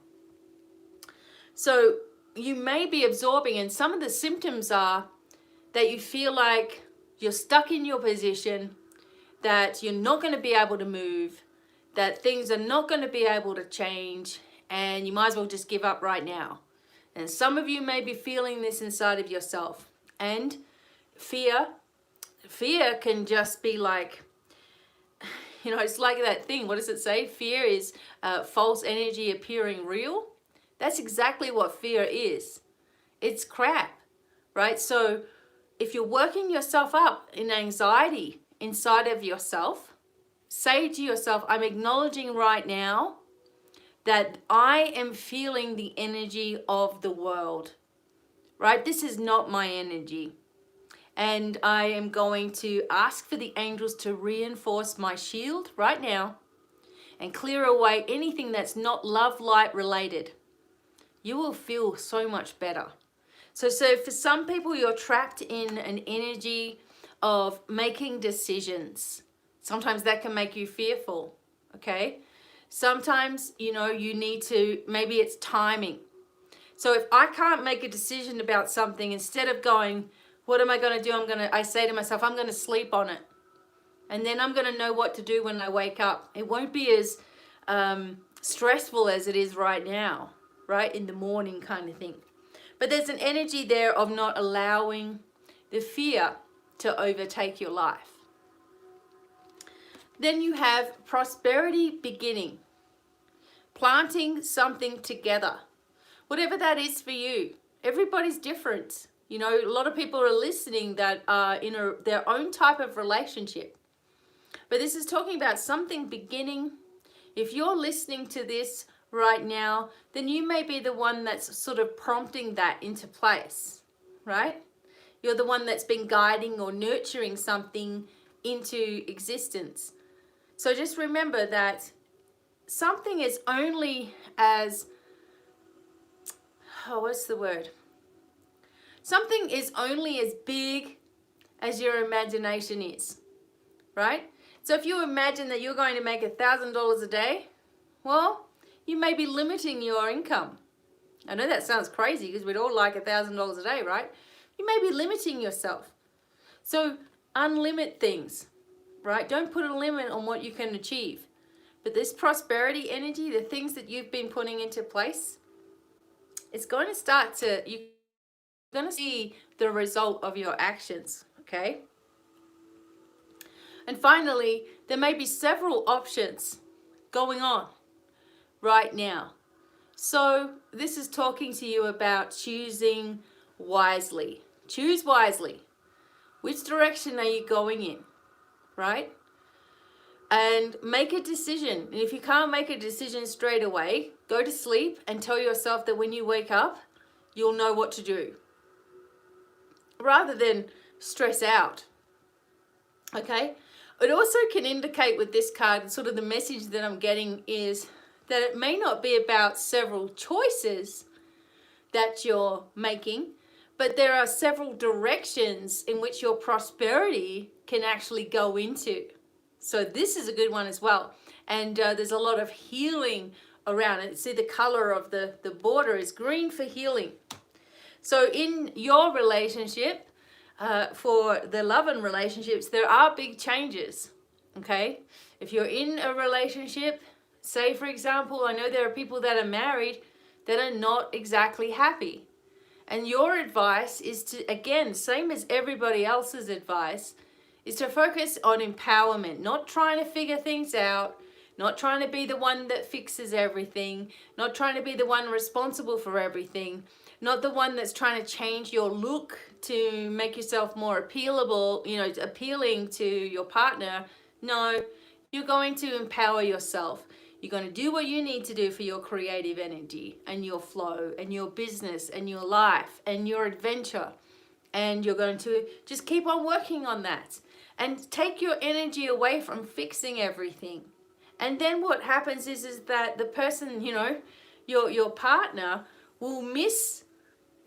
So you may be absorbing, and some of the symptoms are that you feel like you're stuck in your position, that you're not going to be able to move, that things are not going to be able to change, and you might as well just give up right now. And some of you may be feeling this inside of yourself. And fear can just be like, it's like that thing. What does it say? Fear is false energy appearing real. That's exactly what fear is. It's crap, right? So if you're working yourself up in anxiety inside of yourself, say to yourself, I'm acknowledging right now that I am feeling the energy of the world, right? This is not my energy. And I am going to ask for the angels to reinforce my shield right now and clear away anything that's not love light related. You will feel so much better. So for some people, you're trapped in an energy of making decisions. Sometimes that can make you fearful, okay? Sometimes, you need to, maybe it's timing. So if I can't make a decision about something, instead of going, what am I going to do? I say to myself, I'm going to sleep on it. And then I'm going to know what to do when I wake up. It won't be as stressful as it is right now, right? In the morning kind of thing. But there's an energy there of not allowing the fear to overtake your life. Then you have prosperity beginning. Planting something together. Whatever that is for you. Everybody's different. A lot of people are listening that are in their own type of relationship. But this is talking about something beginning. If you're listening to this right now, then you may be the one that's sort of prompting that into place, right? You're the one that's been guiding or nurturing something into existence. So just remember that something is only as, Something is only as big as your imagination is, right? So if you imagine that you're going to make $1,000 a day, well, you may be limiting your income. I know that sounds crazy because we'd all like $1,000 a day, right? You may be limiting yourself. So unlimit things, right? Don't put a limit on what you can achieve. But this prosperity energy, the things that you've been putting into place, it's going to start to, you're going to see the result of your actions, okay? And finally, there may be several options going on right now. So this is talking to you about choosing wisely. Choose wisely. Which direction are you going in, right? And make a decision. And if you can't make a decision straight away, go to sleep and tell yourself that when you wake up, you'll know what to do. Rather than stress out. Okay? It also can indicate with this card, sort of the message that I'm getting is that it may not be about several choices that you're making, but there are several directions in which your prosperity can actually go into. So this is a good one as well. And there's a lot of healing around it. See, the color of the border is green for healing. So in your relationship, for the love and relationships, there are big changes, okay? If you're in a relationship, say for example, I know there are people that are married that are not exactly happy. And your advice is to, again, same as everybody else's advice, is to focus on empowerment, not trying to figure things out, not trying to be the one that fixes everything, not trying to be the one responsible for everything, not the one that's trying to change your look to make yourself more appealable, appealing to your partner. No, you're going to empower yourself. You're going to do what you need to do for your creative energy and your flow and your business and your life and your adventure. And you're going to just keep on working on that and take your energy away from fixing everything. And then what happens is that the person, your partner will miss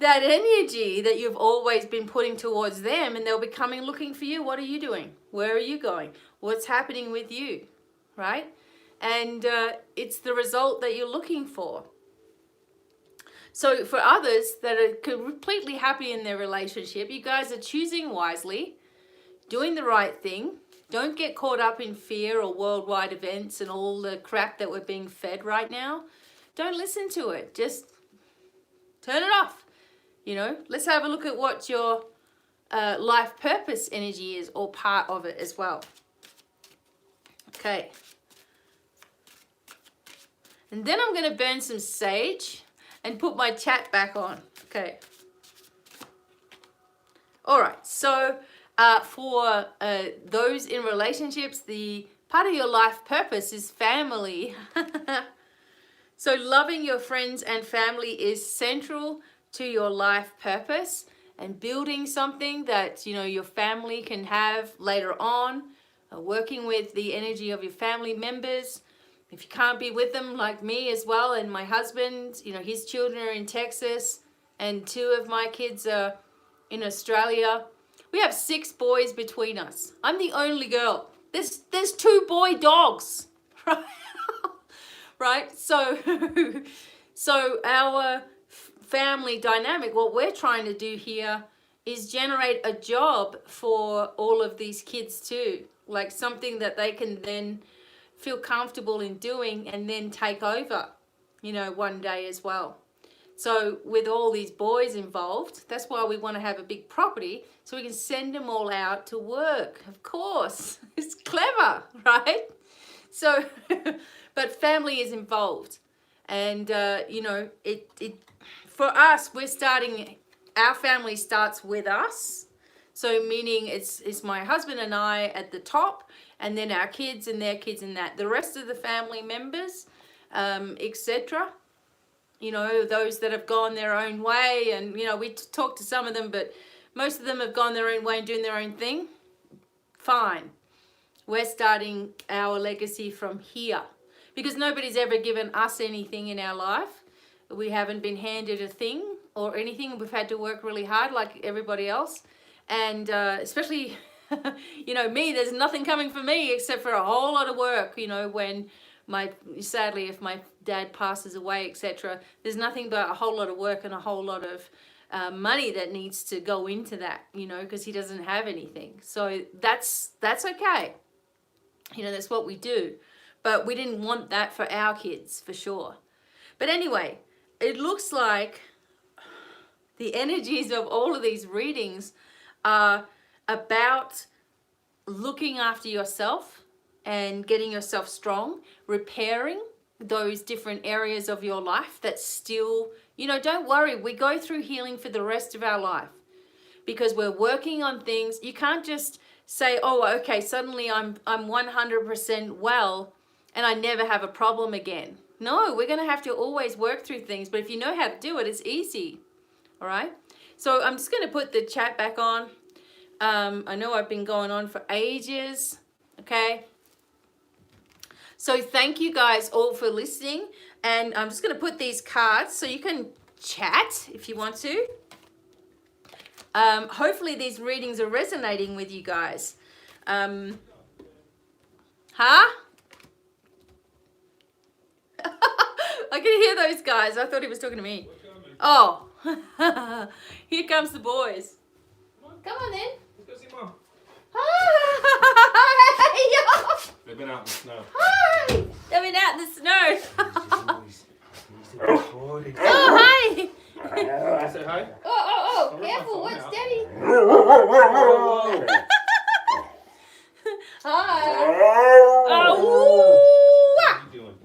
that energy that you've always been putting towards them, and they'll be coming looking for you. What are you doing? Where are you going? What's happening with you? Right? And it's the result that you're looking for. So for others that are completely happy in their relationship, you guys are choosing wisely, doing the right thing. Don't get caught up in fear or worldwide events and all the crap that we're being fed right now. Don't listen to it. Just turn it off. You know, let's have a look at what your life purpose energy is, or part of it as well. Okay. And then I'm going to burn some sage and put my chat back on. Okay. All right. So for those in relationships, the part of your life purpose is family. So loving your friends and family is central to your life purpose, and building something that, you know, your family can have later on, working with the energy of your family members. If you can't be with them, like me as well, and my husband, you know, his children are in Texas, and 2 of my kids are in Australia. We have 6 boys between us. I'm the only girl. There's 2 boy dogs, right? Right? So our family dynamic, what we're trying to do here is generate a job for all of these kids too, like something that they can then feel comfortable in doing and then take over, you know, one day as well. So with all these boys involved, that's why we want to have a big property, so we can send them all out to work. Of course, it's clever, right? So but family is involved, and you know, it for us, we're starting, our family starts with us. So meaning it's my husband and I at the top, and then our kids and their kids and that. The rest of the family members, etc. You know, those that have gone their own way, and, you know, we talked to some of them, but most of them have gone their own way and doing their own thing. Fine. We're starting our legacy from here, because nobody's ever given us anything in our life. We haven't been handed a thing or anything. We've had to work really hard like everybody else. And especially, you know, me, there's nothing coming for me except for a whole lot of work, you know, when sadly, if my dad passes away, etc., there's nothing but a whole lot of work and a whole lot of money that needs to go into that, you know, because he doesn't have anything. So that's okay. You know, that's what we do. But we didn't want that for our kids, for sure. But anyway, it looks like the energies of all of these readings are about looking after yourself and getting yourself strong, repairing those different areas of your life that still, you know, don't worry, we go through healing for the rest of our life, because we're working on things. You can't just say, oh, okay, suddenly I'm 100% well and I never have a problem again. No, we're going to have to always work through things, but if you know how to do it, it's easy. All right? So I'm just going to put the chat back on. I know I've been going on for ages. Okay? So thank you guys all for listening. And I'm just going to put these cards so you can chat if you want to. Hopefully these readings are resonating with you guys. Huh? I can hear those guys. I thought he was talking to me. Oh. Here comes the boys. Come on then. Let's go see Mom. Hi! They've been out in the snow. Hi! They've been out in the snow. Boys. Oh, hi! Say hi. Oh, careful. What's out. Daddy? Whoa. Hi. What Oh, are you doing?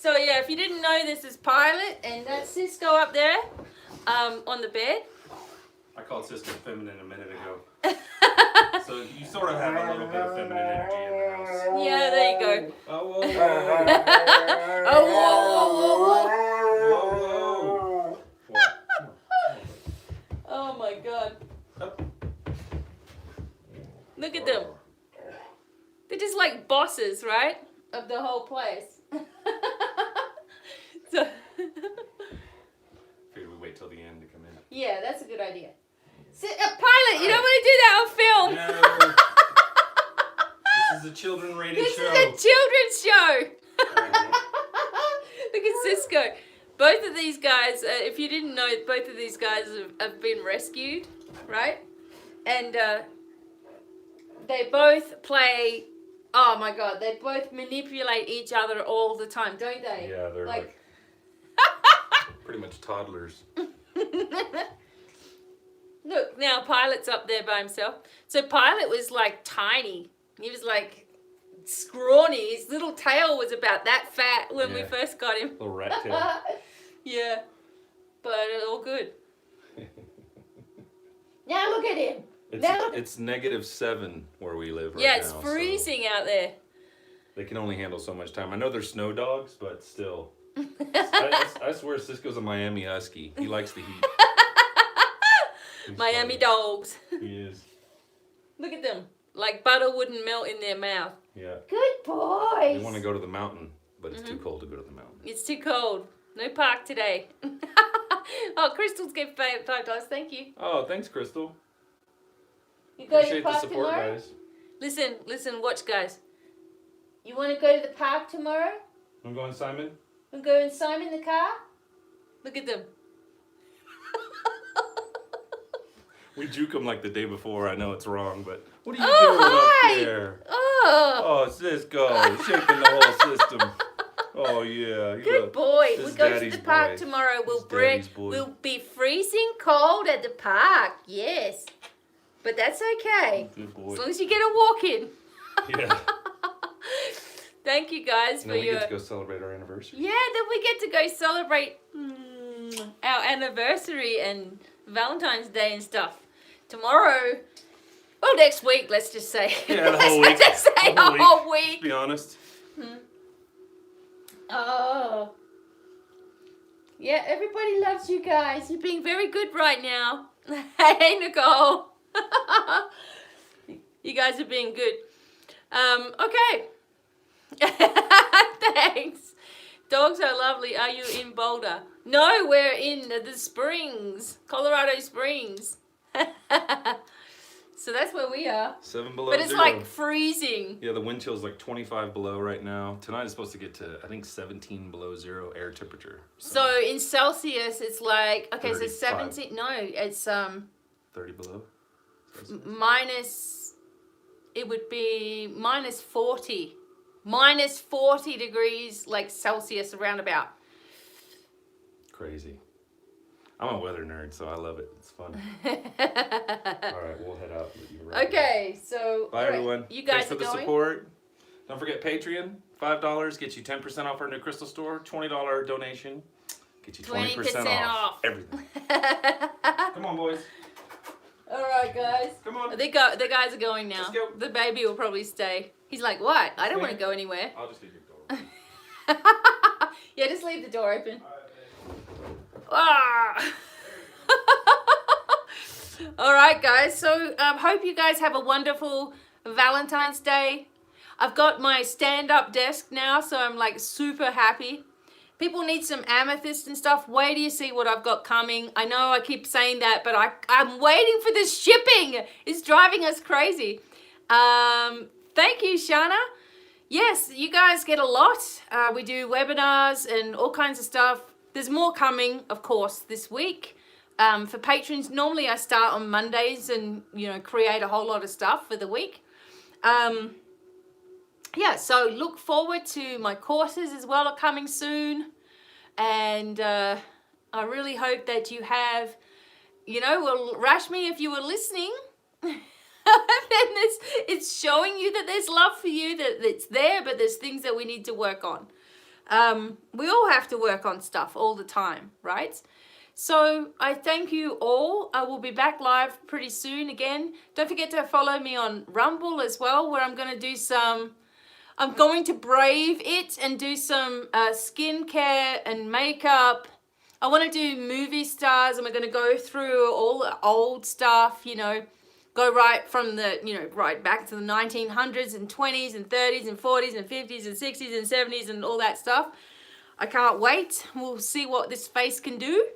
so yeah, if you didn't know, this is Pilot, and that's Cisco up there, on the bed. I called Cisco feminine a minute ago. So you sort of have a little bit of feminine energy in the house. Yeah, there you go. Oh, whoa, whoa, Oh, whoa, whoa, whoa, whoa. whoa. What? Oh my God. Up. Look at them. They're just like bosses, right? Of the whole place. So children rated This show. is a children's show. Look at Cisco. Both of these guys, if you didn't know, both of these guys have been rescued, right? And they both play, oh my God, they both manipulate each other all the time, don't they? Yeah, they're like pretty much toddlers. Look, now Pilot's up there by himself. So Pilot was like tiny. He was like scrawny. His little tail was about that fat when we first got him. Little rat tail. Yeah, but all good. Now look at him. It's -7 where we live right now. Yeah, it's freezing out there. They can only handle so much time. I know they're snow dogs, but still. I swear Cisco's a Miami Husky. He likes the heat. Miami dogs. He is. Look at them. Like butter wouldn't melt in their mouth. Yeah. Good boys. They want to go to the mountain, but it's too cold to go to the mountain. It's too cold. No park today. Oh, Crystal's gave $5. Thank you. Oh, thanks, Crystal. You go to the Appreciate the park support, tomorrow? guys. Listen, watch, guys. You want to go to the park tomorrow? I'm going, Simon. And go and Simon the car? Look at them. We juke them like the day before. I know it's wrong, but what are you Oh, doing hi. up there? Oh, Oh, Cisco, shaking the whole system. Oh yeah. good boy. this We'll is go to Daddy's the park boy. tomorrow. This is Daddy's boy. We'll be freezing cold at the park. Yes, but that's okay. Good boy. As long as you get a walk in. Yeah. Thank you guys And for then we your. get to go celebrate our anniversary. Yeah, then we get to go celebrate our anniversary and Valentine's Day and stuff. Tomorrow, well, next week, let's just say. Yeah, the whole week. Let's just say The whole a whole To week. be honest. Oh. Yeah, everybody loves you guys. You're being very good right now. Hey, Nicole. You guys are being good. Okay. Thanks. Dogs are lovely. Are you in Boulder? No, we're in the Springs, Colorado Springs. So that's where we are. 7 below But it's 0. like freezing. Yeah, the wind chill is like 25 below right now. Tonight is supposed to get to, I think, 17 below 0 air temperature. So in Celsius, it's like, okay, so 35. 17, no, it's 30 below. minus, it would be minus 40. Minus 40 degrees, like Celsius around about. Crazy. I'm a weather nerd, so I love it. It's fun. All right, we'll head out. Okay, so Bye, all right, everyone. you guys Thanks for are the going. support. Don't forget Patreon. $5 gets you 10% off our new crystal store. $20 donation gets you 20% off everything. Come on, boys. All right, guys. Come on. The guys are going now. Let's go. The baby will probably stay. He's like, what? I don't want to go anywhere. I'll just leave your door. Yeah, just leave the door open. Ah. All right, guys. So hope you guys have a wonderful Valentine's Day. I've got my stand-up desk now, so I'm like super happy. People need some amethyst and stuff. Wait till you see what I've got coming. I know I keep saying that, but I'm waiting for this shipping. It's driving us crazy. Thank you, Shana. Yes, you guys get a lot. We do webinars and all kinds of stuff. There's more coming, of course, this week. For patrons, normally I start on Mondays and, create a whole lot of stuff for the week. Yeah, so look forward to my courses as well are coming soon. And I really hope that you have, well, Rashmi, if you were listening, then it's showing you that there's love for you, that it's there, but there's things that we need to work on. We all have to work on stuff all the time, right? So I thank you all. I will be back live pretty soon again. Don't forget to follow me on Rumble as well, where I'm going to brave it and do some skincare and makeup. I want to do movie stars, and we're going to go through all the old stuff, go right from the, right back to the 1900s and 20s and 30s and 40s and 50s and 60s and 70s and all that stuff. I can't wait. We'll see what this face can do.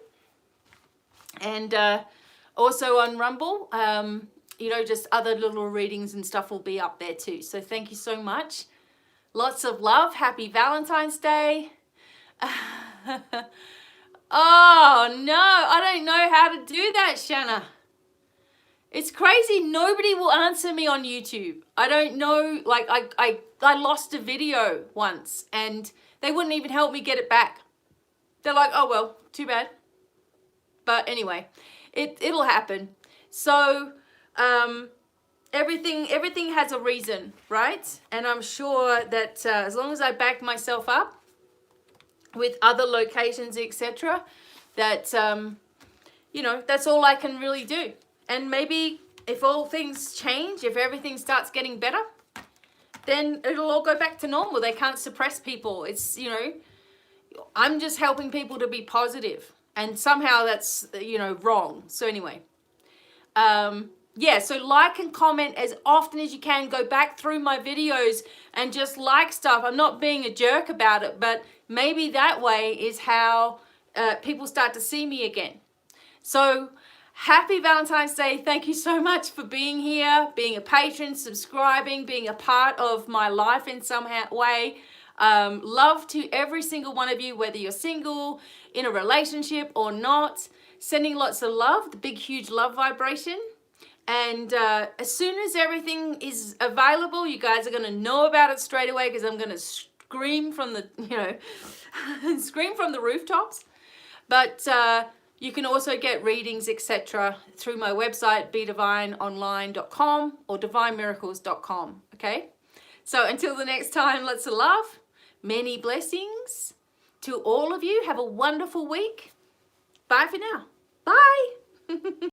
And also on Rumble, you know, just other little readings and stuff will be up there too. So thank you so much. Lots of love. Happy Valentine's Day. Oh no, I don't know how to do that, Shanna. It's crazy. Nobody will answer me on YouTube. I don't know. Like I lost a video once and they wouldn't even help me get it back. They're like, oh, well, too bad. But anyway, it'll happen. So everything has a reason, right? And I'm sure that as long as I back myself up with other locations, etc., that, you know, that's all I can really do. And maybe if all things change, if everything starts getting better, then it'll all go back to normal. They can't suppress people. It's, you know, I'm just helping people to be positive. And somehow that's, you know, wrong. So anyway, yeah, so like and comment as often as you can. Go back through my videos and just like stuff. I'm not being a jerk about it, but maybe that way is how people start to see me again. So happy Valentine's Day. Thank you so much for being here, being a patron, subscribing, being a part of my life in some way. Love to every single one of you, whether you're single, in a relationship or not. Sending lots of love, the big, huge love vibration. And as soon as everything is available, you guys are going to know about it straight away because I'm going to scream from the, you know, scream from the rooftops. But you can also get readings, etc. through my website, BDevineonline.com or divinemiracles.com. Okay? So until the next time, lots of love, many blessings to all of you. Have a wonderful week. Bye for now. Bye.